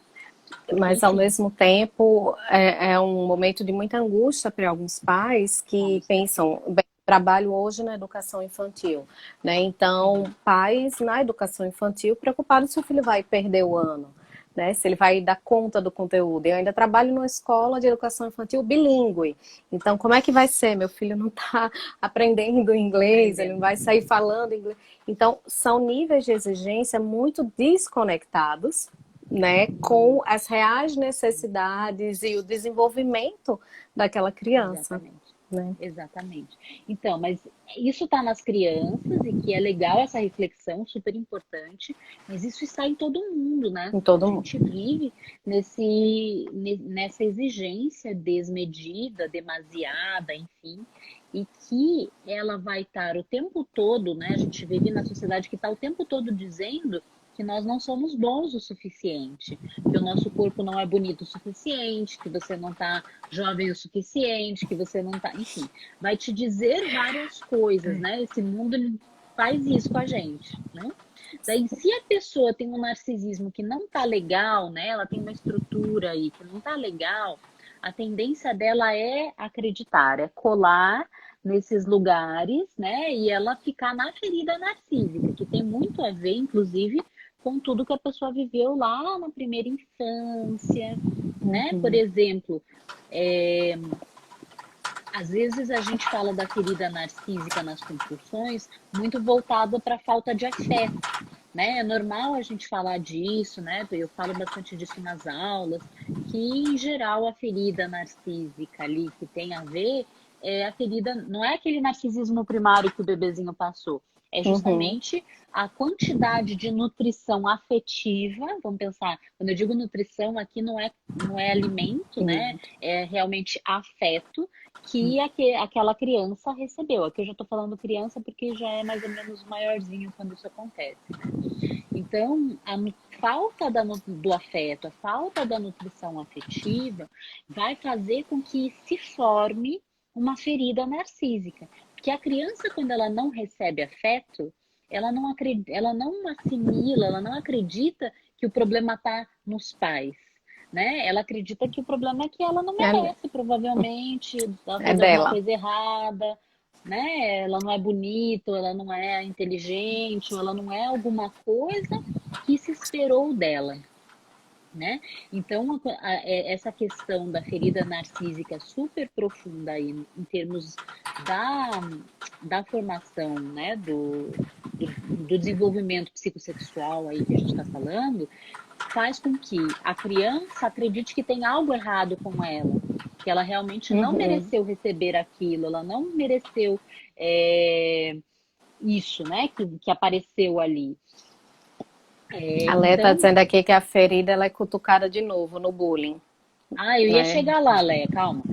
Porque, Mas ao enfim, mesmo tempo é um momento de muita angústia para alguns pais com que pensam, certeza. bem, trabalho hoje na educação infantil, né? Então, Uhum. pais na educação infantil preocupados se o filho vai perder o ano, né? Se ele vai dar conta do conteúdo. Eu ainda trabalho numa escola de educação infantil bilíngue. Então, como é que vai ser? Meu filho não está aprendendo inglês, ele não Aprendendo. vai sair falando inglês. Então, são níveis de exigência muito desconectados, né, com Muito. as reais necessidades e o desenvolvimento daquela criança, Exatamente. né? Exatamente. Então, mas isso está nas crianças e que é legal essa reflexão, super importante, mas isso está em todo mundo, né? Em A todo mundo. gente vive nessa exigência desmedida, demasiada, enfim, e que ela vai estar o tempo todo, né? A gente vive na sociedade que está o tempo todo dizendo que nós não somos bons o suficiente, que o nosso corpo não é bonito o suficiente, que você não está jovem o suficiente, que você não tá, enfim, vai te dizer várias coisas, né? Esse mundo ele faz isso com a gente, né? Daí, se a pessoa tem um narcisismo que não tá legal, né? Ela tem uma estrutura aí que não tá legal, a tendência dela é acreditar, é colar nesses lugares, né? E ela ficar na ferida narcísica, que tem muito a ver, inclusive, com tudo que a pessoa viveu lá na primeira infância, né? Por Uhum. exemplo, é, às vezes a gente fala da ferida narcísica nas compulsões muito voltada para a falta de afeto, né? É normal a gente falar disso, né? Eu falo bastante disso nas aulas, que em geral a ferida narcísica ali que tem a ver é a ferida, não é aquele narcisismo primário que o bebezinho passou, é Uhum. justamente a quantidade de nutrição afetiva. Vamos pensar, quando eu digo nutrição aqui não é alimento, né? Lindo. É realmente afeto aquela criança recebeu. Aqui eu já estou falando criança porque já é mais ou menos maiorzinho quando isso acontece, né? Então, a falta do afeto, a falta da nutrição afetiva vai fazer com que se forme uma ferida narcísica. Porque a criança, quando ela não recebe afeto, ela não assimila, ela não acredita que o problema está nos pais. Né? Ela acredita que o problema é que ela não merece, provavelmente, ela É fez alguma dela. coisa errada, né? Ela não é bonita, ou ela não é inteligente, ou ela não é alguma coisa que se esperou dela, né? Então, essa questão da ferida narcísica super profunda aí, em termos da, da formação, né? Do desenvolvimento psicossexual aí que a gente está falando, faz com que a criança acredite que tem algo errado com ela, que ela realmente não Uhum. mereceu receber aquilo, ela não mereceu isso, né, que apareceu ali. A Lé está Então, dizendo aqui que a ferida ela é cutucada de novo no bullying, eu ia né? chegar lá, Léa, calma.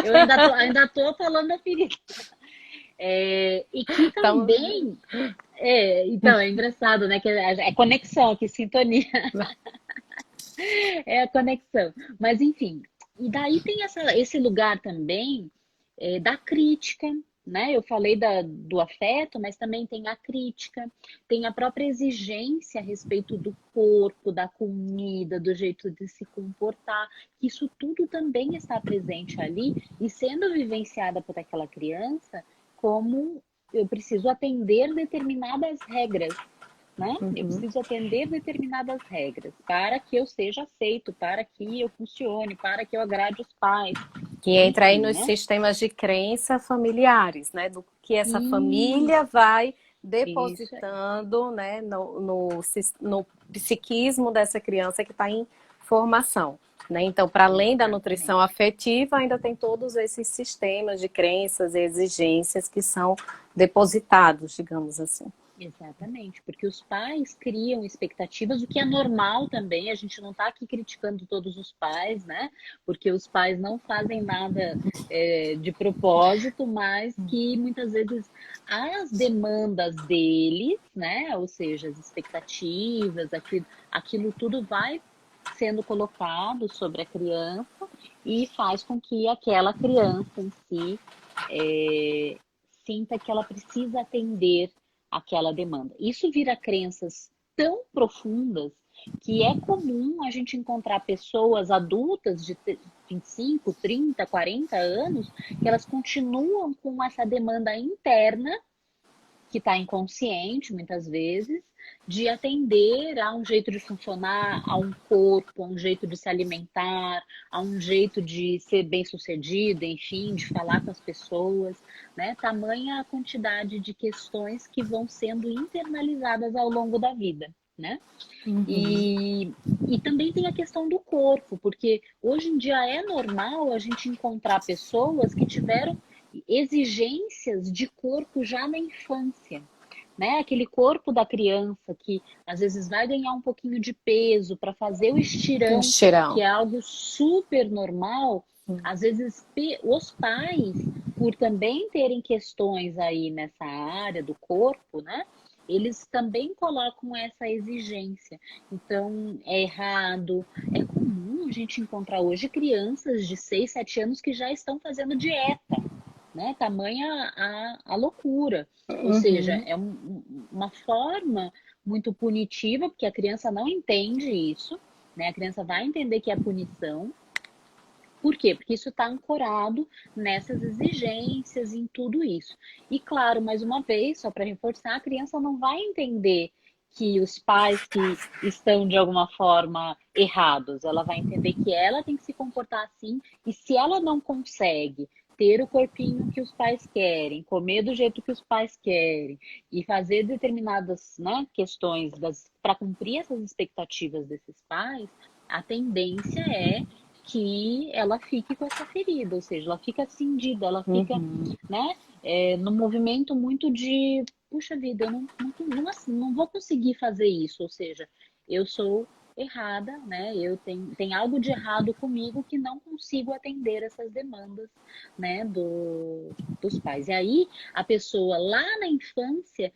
Eu ainda tô falando da ferida. E que Então, também, então, é engraçado, né, que é conexão, que sintonia. É a conexão. Mas, enfim, e daí tem esse lugar também da crítica, né? Eu falei do afeto, mas também tem a crítica, tem a própria exigência a respeito do corpo, da comida, do jeito de se comportar. Isso tudo também está presente ali e sendo vivenciada por aquela criança como eu preciso atender determinadas regras, né? Eu uhum. preciso atender determinadas regras para que eu seja aceito, para que eu funcione, para que eu agrade os pais, Que entra aí enfim, nos né? sistemas de crença familiares, né? Do que essa família Isso, vai isso aí. depositando, né? No psiquismo dessa criança que está em formação. Né? Então, para além da nutrição Exatamente. afetiva, ainda tem todos esses sistemas de crenças e exigências que são depositados, digamos assim. Exatamente, porque os pais criam expectativas, o que é normal também, a gente não está aqui criticando todos os pais, né? Porque os pais não fazem nada de propósito, mas que muitas vezes as demandas deles, né? Ou seja, as expectativas, aquilo tudo vai sendo colocado sobre a criança e faz com que aquela criança em si sinta que ela precisa atender aquela demanda. Isso vira crenças tão profundas que é comum a gente encontrar pessoas adultas de 25, 30, 40 anos que elas continuam com essa demanda interna que está inconsciente, muitas vezes, de atender a um jeito de funcionar, a um corpo, a um jeito de se alimentar, a um jeito de ser bem-sucedido, enfim, de falar com as pessoas, né? Tamanha a quantidade de questões que vão sendo internalizadas ao longo da vida, né? Uhum. E também tem a questão do corpo, porque hoje em dia é normal a gente encontrar pessoas que tiveram exigências de corpo já na infância, né? Aquele corpo da criança que às vezes vai ganhar um pouquinho de peso para fazer o Um estirão, que estirão. é algo super normal. Às vezes os pais, por também terem questões aí nessa área do corpo, né? Eles também colocam essa exigência. Então, é errado. É comum a gente encontrar hoje crianças de 6, 7 anos que já estão fazendo dieta, né? Tamanha a loucura. Ou seja, Uhum. é uma forma muito punitiva, porque a criança não entende isso, né? A criança vai entender que é punição. Por quê? Porque isso está ancorado nessas exigências, em tudo isso. E claro, mais uma vez, só para reforçar, a criança não vai entender que os pais que estão de alguma forma errados, ela vai entender que ela tem que se comportar assim, e se ela não consegue ter o corpinho que os pais querem, comer do jeito que os pais querem e fazer determinadas, né, questões para cumprir essas expectativas desses pais, a tendência é que ela fique com essa ferida, ou seja, ela fica cindida, ela fica, Uhum. né, no movimento muito de, puxa vida, eu não vou conseguir fazer isso, ou seja, eu sou errada, né? Eu tem algo de errado comigo que não consigo atender essas demandas, né, dos pais. E aí a pessoa lá na infância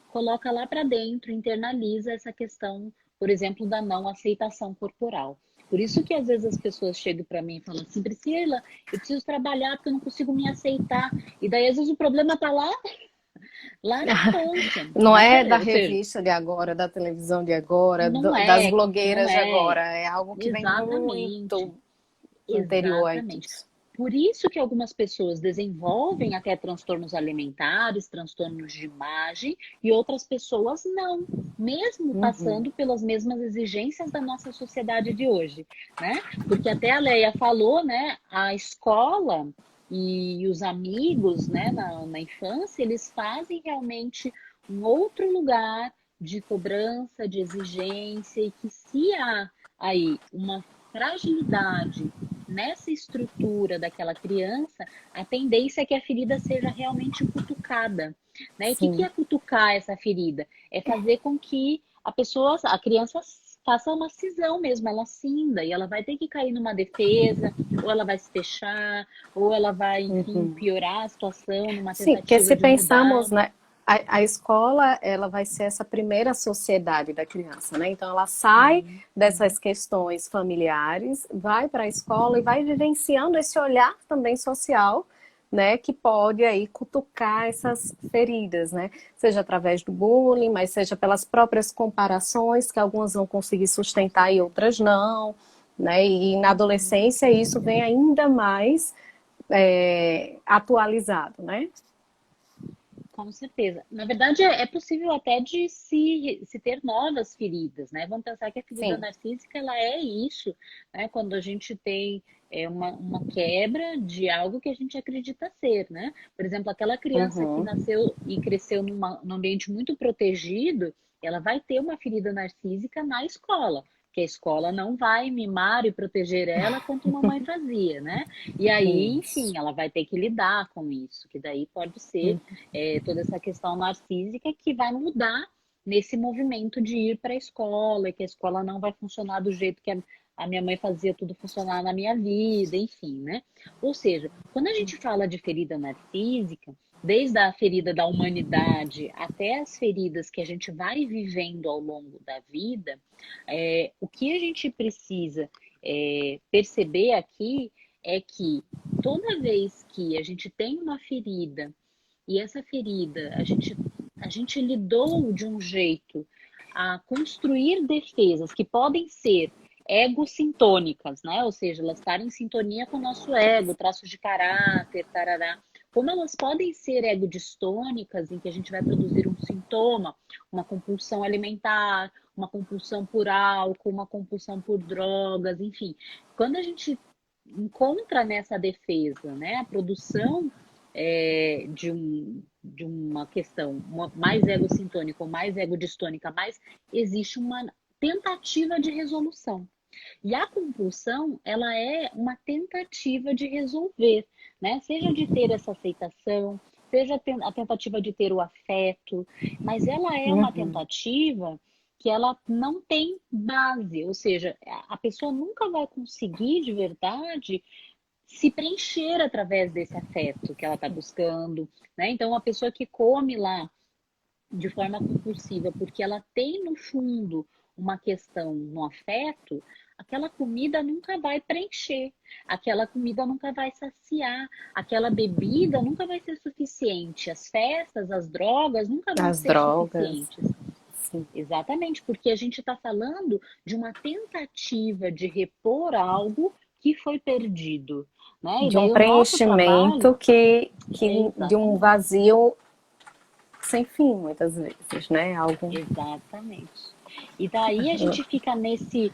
coloca lá para dentro, internaliza essa questão, por exemplo, da não aceitação corporal. Por isso que às vezes as pessoas chegam para mim e falam assim, Priscila, eu preciso trabalhar porque eu não consigo me aceitar. E daí às vezes o problema está lá na infância, Não é né? da Ou seja, revista de agora, da televisão de agora, não das é, não blogueiras de é. agora. É algo que vem Exatamente. muito anterior a Exatamente. isso. Por isso que algumas pessoas desenvolvem até transtornos alimentares, transtornos de imagem, e outras pessoas não, mesmo Uhum. passando pelas mesmas exigências da nossa sociedade de hoje, né? Porque até a Leia falou, né? A escola e os amigos, né, na infância, eles fazem realmente um outro lugar de cobrança, de exigência, e que se há aí uma fragilidade nessa estrutura daquela criança, a tendência é que a ferida seja realmente cutucada, né? E o que Sim. é cutucar essa ferida? É fazer com que a criança faça uma cisão mesmo, ela cinda, e ela vai ter que cair numa defesa, ou ela vai se fechar, ou ela vai, enfim, Uhum. piorar a situação numa Sim, porque tentativa se de mudar. pensamos, né, a escola, ela vai ser essa primeira sociedade da criança, né? Então ela sai Sim, dessas questões familiares, vai para a escola e vai vivenciando esse olhar também social, né, que pode aí cutucar essas feridas, né? Seja através do bullying, mas seja pelas próprias comparações que algumas vão conseguir sustentar e outras não, né? E na adolescência isso vem ainda mais atualizado, né? com certeza. Na verdade, é possível até de se ter novas feridas, né? Vamos pensar que a ferida Sim. narcísica, ela é isso, né? Quando a gente tem uma quebra de algo que a gente acredita ser, né? Por exemplo, aquela criança que Uhum. nasceu e cresceu num ambiente muito protegido, ela vai ter uma ferida narcísica na escola, que a escola não vai mimar e proteger ela quanto uma mãe fazia, né? E aí, Isso. enfim, ela vai ter que lidar com isso, que daí pode ser toda essa questão narcísica que vai mudar nesse movimento de ir para a escola, e que a escola não vai funcionar do jeito que a minha mãe fazia tudo funcionar na minha vida, enfim, né? Ou seja, quando a gente fala de ferida narcísica, desde a ferida da humanidade até as feridas que a gente vai vivendo ao longo da vida, o que a gente precisa perceber aqui é que toda vez que a gente tem uma ferida e essa ferida a gente lidou de um jeito a construir defesas que podem ser egocintônicas, né? Ou seja, elas estarem em sintonia com o nosso ego, traços de caráter, tarará. Como elas podem ser egodistônicas, em que a gente vai produzir um sintoma, uma compulsão alimentar, uma compulsão por álcool, uma compulsão por drogas, enfim. Quando a gente encontra nessa defesa, né, a produção de uma questão mais egocintônica ou mais egodistônica, mas existe uma tentativa de resolução. E a compulsão, ela é uma tentativa de resolver, né? Seja de ter essa aceitação, seja a tentativa de ter o afeto, mas ela é uma Uhum. tentativa que ela não tem base, ou seja, a pessoa nunca vai conseguir de verdade se preencher através desse afeto que ela está buscando, né? Então, a pessoa que come lá de forma compulsiva, porque ela tem no fundo uma questão no afeto, aquela comida nunca vai preencher, aquela comida nunca vai saciar, aquela bebida nunca vai ser suficiente, as festas, as drogas nunca vão As ser drogas, suficientes. sim. Exatamente, porque a gente está falando de uma tentativa de repor algo que foi perdido, né? E De um daí o nosso trabalho, preenchimento que de um exatamente. vazio sem fim, muitas vezes, né? Algo. Exatamente. E daí a gente fica nesse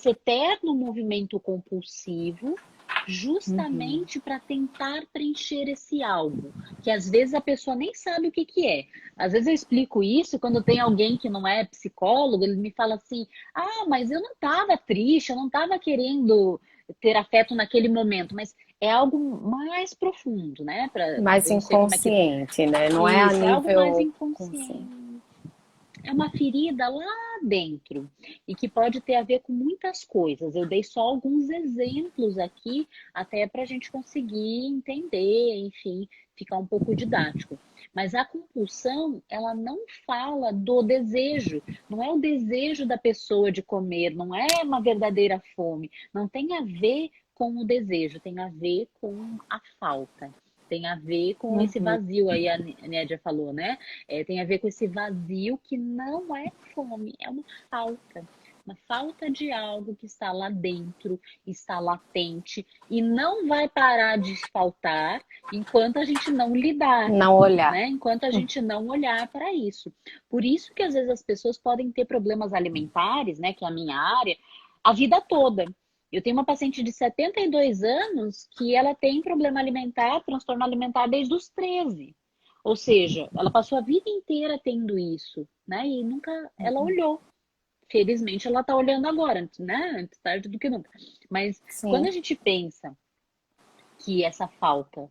eterno movimento compulsivo, Uhum. justamente para tentar preencher esse algo, que às vezes a pessoa nem sabe o que que é. Às vezes eu explico isso quando tem alguém que não é psicólogo, ele me fala assim: "Ah, mas eu não estava triste, eu não estava querendo ter afeto naquele momento", mas é algo mais profundo, né? Mais Eu não sei como é que inconsciente, né? Não é a isso, é algo mais nível consciente. inconsciente. é uma ferida lá dentro e que pode ter a ver com muitas coisas. Eu dei só alguns exemplos aqui, até para a gente conseguir entender, enfim, ficar um pouco didático. Mas a compulsão, ela não fala do desejo, não é o desejo da pessoa de comer, não é uma verdadeira fome, não tem a ver com o desejo, tem a ver com a falta. Tem a ver com esse Uhum. vazio aí, a Nédia falou, né? Tem a ver com esse vazio que não é fome, é uma falta. Uma falta de algo que está lá dentro, está latente e não vai parar de faltar enquanto a gente não lidar, Não olhar. né? Enquanto a gente não olhar para isso. Por isso que às vezes as pessoas podem ter problemas alimentares, né? Que é a minha área, a vida toda. Eu tenho uma paciente de 72 anos que ela tem problema alimentar, transtorno alimentar desde os 13. Ou seja, ela passou a vida inteira tendo isso, né? E nunca ela olhou. Felizmente ela está olhando agora, né? Antes tarde do que nunca. Mas quando Sim. a gente pensa que essa falta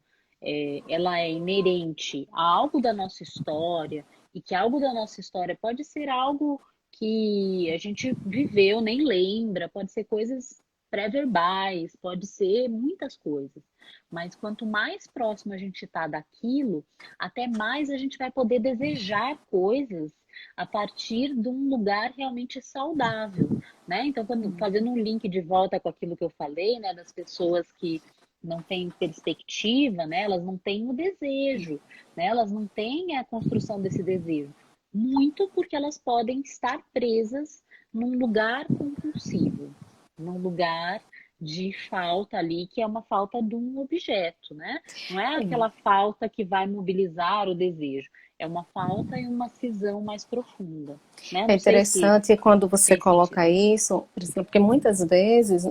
ela é inerente a algo da nossa história e que algo da nossa história pode ser algo que a gente viveu, nem lembra, pode ser coisas pré-verbais, pode ser muitas coisas. Mas quanto mais próximo a gente está daquilo, até mais a gente vai poder desejar coisas a partir de um lugar realmente saudável, né? Então, fazendo um link de volta com aquilo que eu falei, né, das pessoas que não têm perspectiva, né? Elas não têm o desejo, né? Elas não têm a construção desse desejo. Muito porque elas podem estar presas num lugar compulsivo, num lugar de falta ali, que é uma falta de um objeto, né? Não é aquela falta que vai mobilizar o desejo, é uma falta e uma cisão mais profunda, né? É Não sei se interessante quando você fez coloca sentido. isso, Priscila, porque muitas vezes,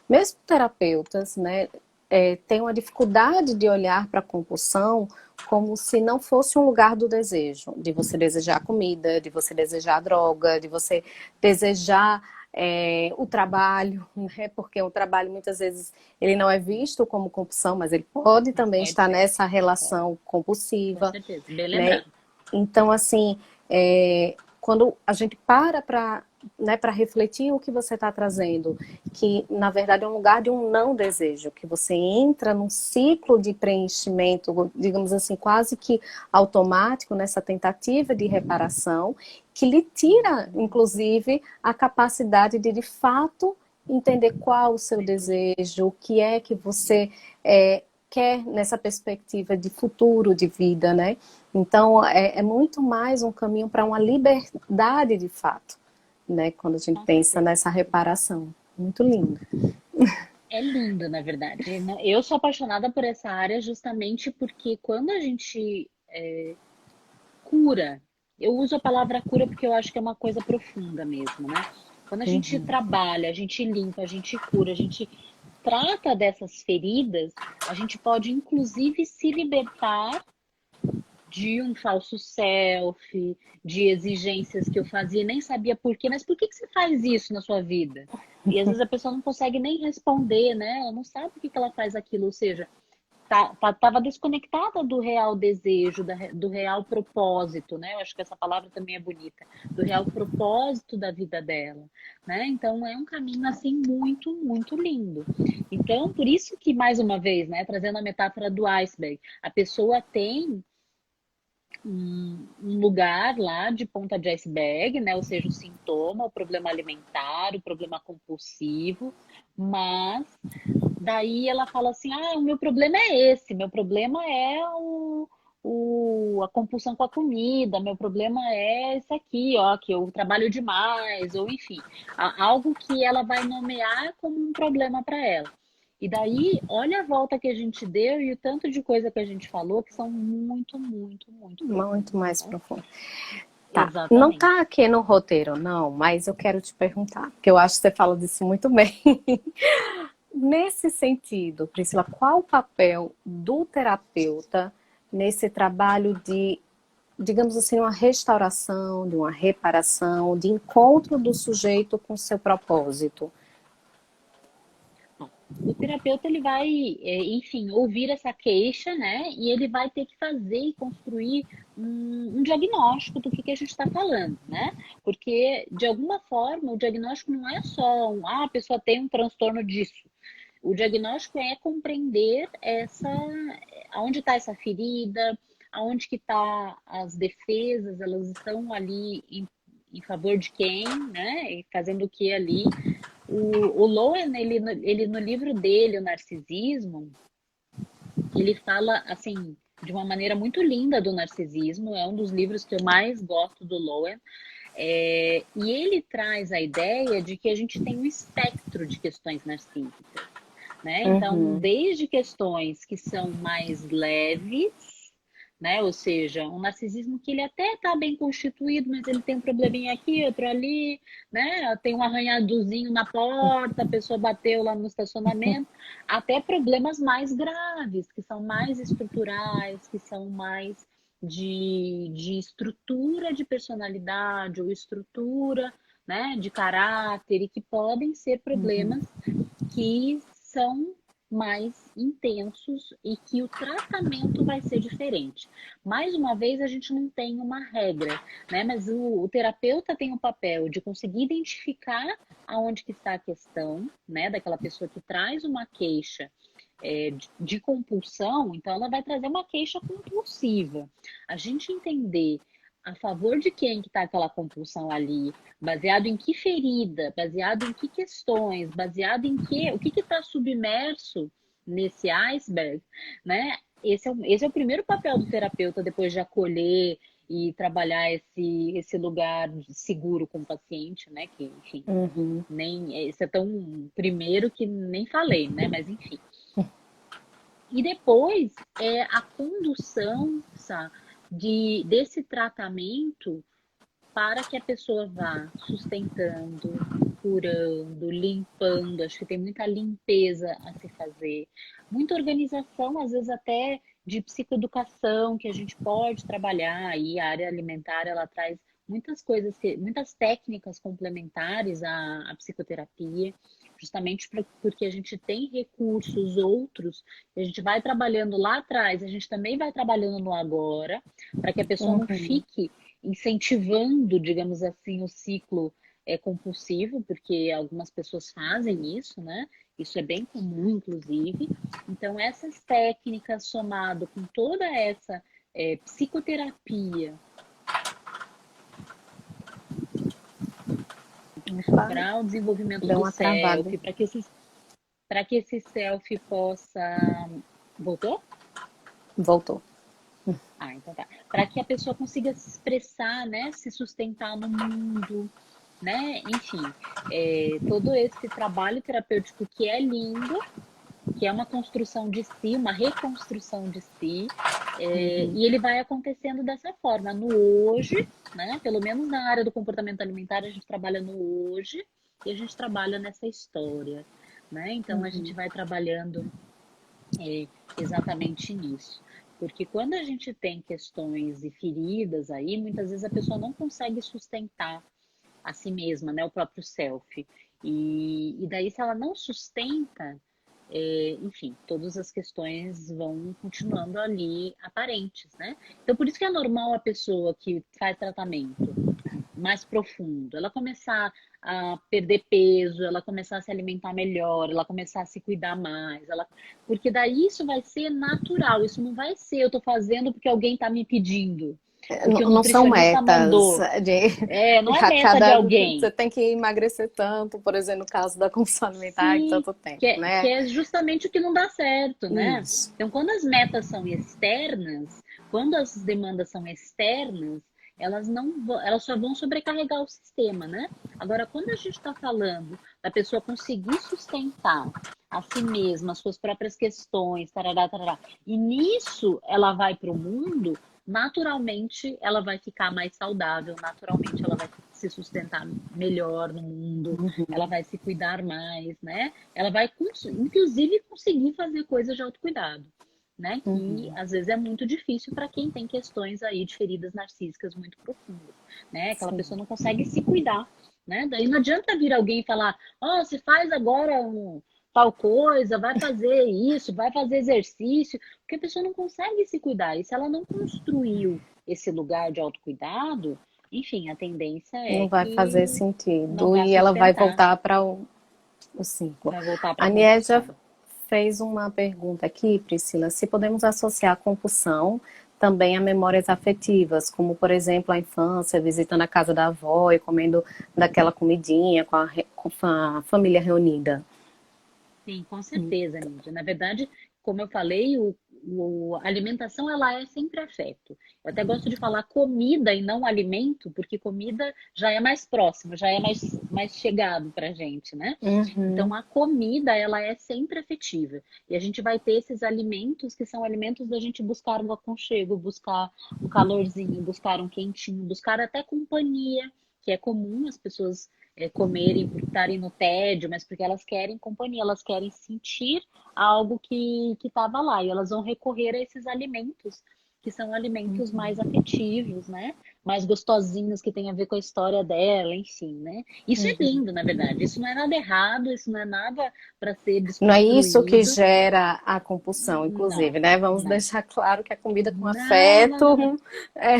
mesmo terapeutas, né, têm uma dificuldade de olhar para a compulsão como se não fosse um lugar do desejo, de você desejar comida, de você desejar droga, de você desejar o trabalho, né, porque o trabalho muitas vezes ele não é visto como compulsão, mas ele pode Mas também pode estar ser, nessa pode, relação com compulsiva, certeza. Bem né? lembrado. Então, assim, quando a gente para, né, para refletir o que você está trazendo, que na verdade é um lugar de um não desejo, que você entra num ciclo de preenchimento, digamos assim, quase que automático nessa tentativa de reparação, que lhe tira, inclusive, a capacidade de fato entender qual o seu desejo, o que é que você quer nessa perspectiva de futuro, de vida, né? Então, é muito mais um caminho para uma liberdade de fato, né? Quando a gente Com pensa certeza. nessa reparação. Muito lindo. É lindo, na verdade, né? Eu sou apaixonada por essa área justamente porque quando a gente cura, eu uso a palavra cura porque eu acho que é uma coisa profunda mesmo, né? Quando a gente Uhum. trabalha, a gente limpa, a gente cura, a gente trata dessas feridas, a gente pode inclusive se libertar de um falso self, de exigências que eu fazia e nem sabia por quê, mas por que você faz isso na sua vida? E às vezes a pessoa não consegue nem responder, né? Ela não sabe por que ela faz aquilo, ou seja, tava desconectada do real desejo, do real propósito, né? Eu acho que essa palavra também é bonita, do real propósito da vida dela, né? Então é um caminho assim muito, muito lindo. Então, por isso que mais uma vez, né, trazendo a metáfora do iceberg, a pessoa tem um lugar lá de ponta de iceberg, né? Ou seja, o sintoma, o problema alimentar, o problema compulsivo, mas daí ela fala assim: ah, o meu problema é esse, meu problema é a compulsão com a comida, meu problema é esse aqui, ó, que eu trabalho demais, ou enfim, algo que ela vai nomear como um problema para ela. E daí, olha a volta que a gente deu e o tanto de coisa que a gente falou que são muito, muito, muito Muito profundas, mais né? profundo. Tá, não tá Exatamente. aqui no roteiro, não, mas eu quero te perguntar, porque eu acho que você fala disso muito bem. Nesse sentido, Priscila, qual o papel do terapeuta nesse trabalho de, digamos assim, uma restauração, de uma reparação, de encontro do sujeito com seu propósito? O terapeuta, ele vai, enfim, ouvir essa queixa, né? E ele vai ter que fazer e construir um diagnóstico do que a gente está falando, né? Porque, de alguma forma, o diagnóstico não é só a pessoa tem um transtorno disso. O diagnóstico é compreender aonde está essa ferida, aonde que está as defesas, elas estão ali em favor de quem, né? E fazendo o que ali. O Lowen, ele no livro dele, O Narcisismo, ele fala, assim, de uma maneira muito linda do narcisismo, é um dos livros que eu mais gosto do Lowen, e ele traz a ideia de que a gente tem um espectro de questões narcísicas, né? Então, Uhum. desde questões que são mais leves, né? Ou seja, um narcisismo que ele até está bem constituído, mas ele tem um probleminha aqui, outro ali, né? Tem um arranhadozinho na porta, a pessoa bateu lá no estacionamento, até problemas mais graves, que são mais estruturais, que são mais de estrutura de personalidade ou estrutura, né, de caráter e que podem ser Uhum. problemas que são mais intensos e que o tratamento vai ser diferente. Mais uma vez, a gente não tem uma regra, né? Mas o terapeuta tem o papel de conseguir identificar aonde que está a questão, né? Daquela pessoa que traz uma queixa de compulsão, então ela vai trazer uma queixa compulsiva. A gente entender a favor de quem que está aquela compulsão ali, baseado em que ferida, baseado em que questões, baseado em que, o que está submerso nesse iceberg, né? Esse é o primeiro papel do terapeuta depois de acolher e trabalhar esse lugar seguro com o paciente, né? Que, enfim, Uhum. nem esse é tão primeiro que nem falei, né? Mas enfim. E depois é a condução, sabe, desse tratamento para que a pessoa vá sustentando, curando, limpando. Acho que tem muita limpeza a se fazer, muita organização, às vezes até de psicoeducação que a gente pode trabalhar. E a área alimentar ela traz muitas coisas, muitas técnicas complementares à psicoterapia, justamente porque a gente tem recursos outros, a gente vai trabalhando lá atrás, a gente também vai trabalhando no agora, para que a pessoa não Uhum. fique incentivando, digamos assim, o ciclo compulsivo, porque algumas pessoas fazem isso, né? Isso é bem comum, inclusive. Então, essas técnicas, somado com toda essa psicoterapia Opa, para o desenvolvimento deu do uma travada. self, para que esse self possa. Voltou? Voltou. Ah, então tá. Para que a pessoa consiga se expressar, né? Se sustentar no mundo, né? Enfim, todo esse trabalho terapêutico que é lindo, que é uma construção de si, uma reconstrução de si, Uhum. e ele vai acontecendo dessa forma, no hoje, né? Pelo menos na área do comportamento alimentar, a gente trabalha no hoje e a gente trabalha nessa história, né? Então a gente Uhum. vai trabalhando exatamente nisso. Porque quando a gente tem questões e feridas aí, muitas vezes a pessoa não consegue sustentar a si mesma, né, o próprio self. E daí, se ela não sustenta, enfim, todas as questões vão continuando ali aparentes, né? Então, por isso que é normal a pessoa que faz tratamento mais profundo, ela começar a perder peso, ela começar a se alimentar melhor, ela começar a se cuidar mais, porque daí isso vai ser natural, isso não vai ser eu tô fazendo porque alguém tá me pedindo, porque o Não são nutricionista metas mandou. de Não é a meta de cada você alguém. tem que emagrecer tanto, por exemplo, no caso da compulsão alimentar, em Sim, tanto tempo, que né? é justamente o que não dá certo, né? Isso. Então, quando as metas são externas, quando as demandas são externas, elas não vão, elas só vão sobrecarregar o sistema, né? Agora, quando a gente está falando da pessoa conseguir sustentar a si mesma, as suas próprias questões, tarará, tarará, e nisso ela vai para o mundo, naturalmente ela vai ficar mais saudável, naturalmente ela vai se sustentar melhor no mundo, ela Uhum. vai se cuidar mais, né? Ela vai, inclusive, conseguir fazer coisas de autocuidado, né? Que Uhum. às vezes é muito difícil para quem tem questões aí de feridas narcísicas muito profundas, né? Aquela pessoa Sim. não consegue se cuidar, né? Daí não adianta vir alguém e falar, ó, você faz agora tal coisa, vai fazer isso, vai fazer exercício, porque a pessoa não consegue se cuidar. E se ela não construiu esse lugar de autocuidado, enfim, a tendência é Não vai fazer que não sentido vai e ela vai sustentar, voltar para o ciclo. vai voltar para A a Nieja compulsão. fez uma pergunta aqui, Priscila, se podemos associar a compulsão também a memórias afetivas, como, por exemplo, a infância, visitando a casa da avó e comendo daquela comidinha com a família reunida. Sim, com certeza, Nídia. Na verdade, como eu falei, a alimentação ela é sempre afeto. Eu até gosto de falar comida e não alimento, porque comida já é mais próximo, já é mais chegado para a gente, né? Então, Uhum, a comida ela é sempre afetiva. E a gente vai ter esses alimentos que são alimentos da gente buscar um aconchego, buscar um calorzinho, buscar um quentinho, buscar até companhia, que é comum as pessoas comerem por estarem no tédio, mas porque elas querem companhia, elas querem sentir algo que estava lá. E elas vão recorrer a esses alimentos, que são alimentos mais afetivos, né? Mais gostosinhos, que tem a ver com a história dela, enfim, né? Isso é uhum. lindo, na verdade. Isso não é nada errado, isso não é nada para ser Não é isso que desconstruído. gera a compulsão, Não, inclusive, né? Vamos não. deixar claro que a comida com Não, não, não, não. afeto é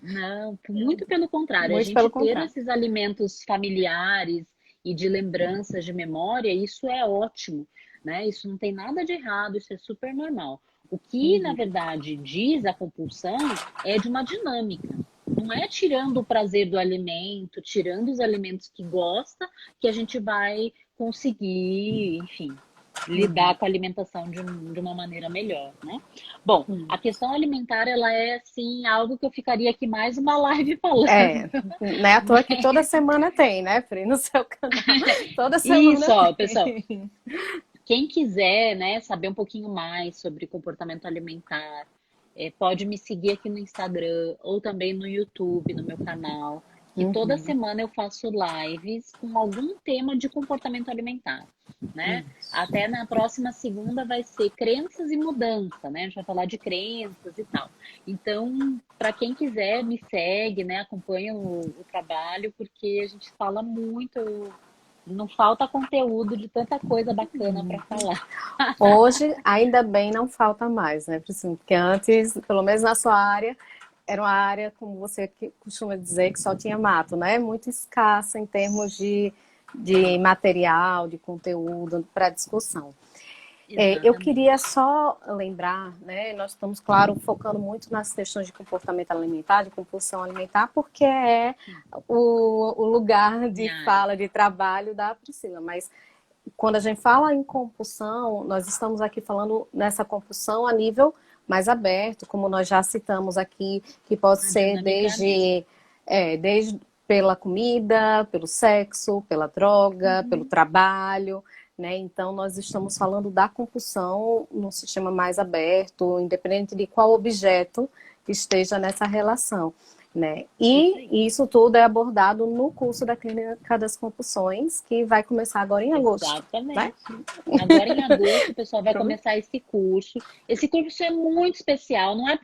Não, muito pelo contrário, a muito gente pelo ter contrário. esses alimentos familiares e de lembranças de memória, isso é ótimo, né? Isso não tem nada de errado, isso é super normal. O que, na Uhum. verdade, diz a compulsão é de uma dinâmica. Não é tirando o prazer do alimento, tirando os alimentos que gosta, que a gente vai conseguir, enfim, lidar com a alimentação de uma maneira melhor, né? Bom, a questão alimentar, ela é, assim, algo que eu ficaria aqui mais uma live falando, É, não é à toa que toda mas... semana tem, né, Pri, no seu canal. Toda Isso, semana ó, pessoal, tem. quem quiser, né, saber um pouquinho mais sobre comportamento alimentar, pode me seguir aqui no Instagram ou também no YouTube, no meu canal, que toda Uhum. semana eu faço lives com algum tema de comportamento alimentar, né? Até na próxima segunda vai ser crenças e mudança, né? A gente vai falar de crenças e tal. Então, para quem quiser, me segue, né? Acompanha o trabalho, porque a gente fala muito, não falta conteúdo de tanta coisa bacana para falar. Hoje, ainda bem, não falta mais, né, Priscila? Porque antes, pelo menos na sua área, era uma área, como você costuma dizer, que só tinha mato, né? Muito escassa em termos de material, de conteúdo para discussão. Eu queria Exatamente. só lembrar, né? Nós estamos, claro, focando muito nas questões de comportamento alimentar, de compulsão alimentar, porque é Sim, o lugar de minha área. fala, de trabalho da Priscila. Mas quando a gente fala em compulsão, nós estamos aqui falando nessa compulsão a nível mais aberto, como nós já citamos aqui, que pode A ser dinâmica é a mesma. desde pela comida, pelo sexo, pela droga, pelo Uhum. trabalho, né? Então nós estamos falando da compulsão no sistema mais aberto, independente de qual objeto esteja nessa relação. Né? Isso aí. E isso tudo é abordado no curso da Clínica das Compulsões, que vai começar agora em agosto. Né? Exatamente. Agora em agosto o pessoal vai começar esse curso. Esse curso é muito especial, não é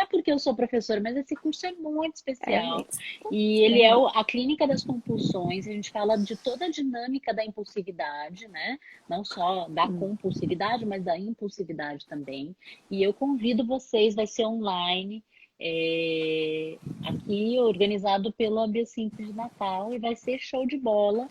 porque eu sou professora, mas esse curso é muito É especial. mesmo. E ele É é mesmo. a clínica das compulsões, a gente fala de toda a dinâmica da impulsividade, né? Não só da compulsividade, mas da impulsividade também. E eu convido vocês, vai ser online. Aqui organizado pela Biosíntese de Natal e vai ser show de bola.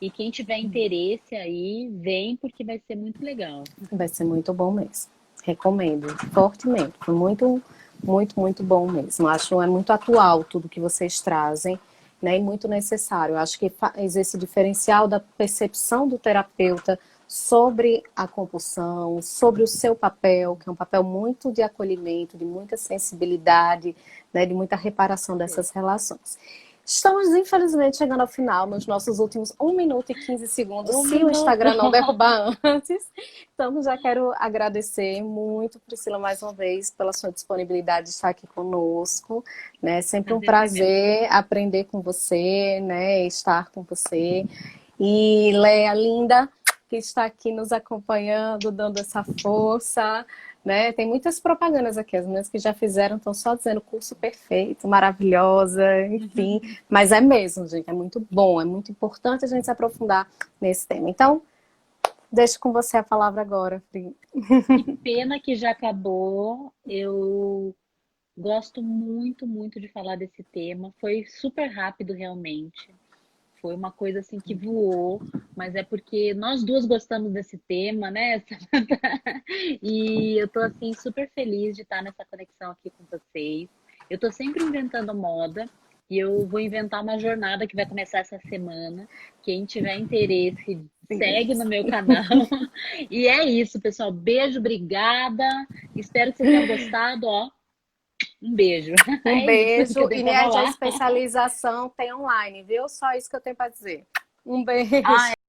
E quem tiver interesse aí, vem porque vai ser muito legal. Vai ser muito bom mesmo. Recomendo fortemente. Foi muito, muito, muito bom mesmo. Acho é muito atual tudo que vocês trazem, né? E muito necessário. Acho que faz esse diferencial da percepção do terapeuta sobre a compulsão, sobre o seu papel, que é um papel muito de acolhimento, de muita sensibilidade, né? De muita reparação dessas relações. Estamos, infelizmente, chegando ao final, nos nossos últimos 1 minuto e 15 segundos, Um se o minuto. Instagram não derrubar antes. Então, já quero agradecer muito, Priscila, mais uma vez, pela sua disponibilidade de estar aqui conosco. Né? Sempre um Prazer foi meu. prazer aprender com você, né? Estar com você. E Léa, linda, que está aqui nos acompanhando, dando essa força. Né? Tem muitas propagandas aqui, as meninas que já fizeram estão só dizendo curso perfeito, maravilhosa, enfim. Mas é mesmo, gente, é muito bom, é muito importante a gente se aprofundar nesse tema. Então, Deixo com você a palavra agora, Fri. Que pena que já acabou. Eu gosto muito, muito de falar desse tema. Foi super rápido, realmente. Foi uma coisa assim que voou, mas é porque nós duas gostamos desse tema, né, Samantha? E eu tô assim super feliz de estar nessa conexão aqui com vocês. Eu tô sempre inventando moda e eu vou inventar uma jornada que vai começar essa semana. Quem tiver interesse, segue no meu canal. E é isso, pessoal. Beijo, obrigada. Espero que vocês tenham gostado, ó. Um beijo. Um É isso que eu beijo tenho e para minha falar. especialização tem online, viu? Só isso que eu tenho para dizer. Um beijo. Ah,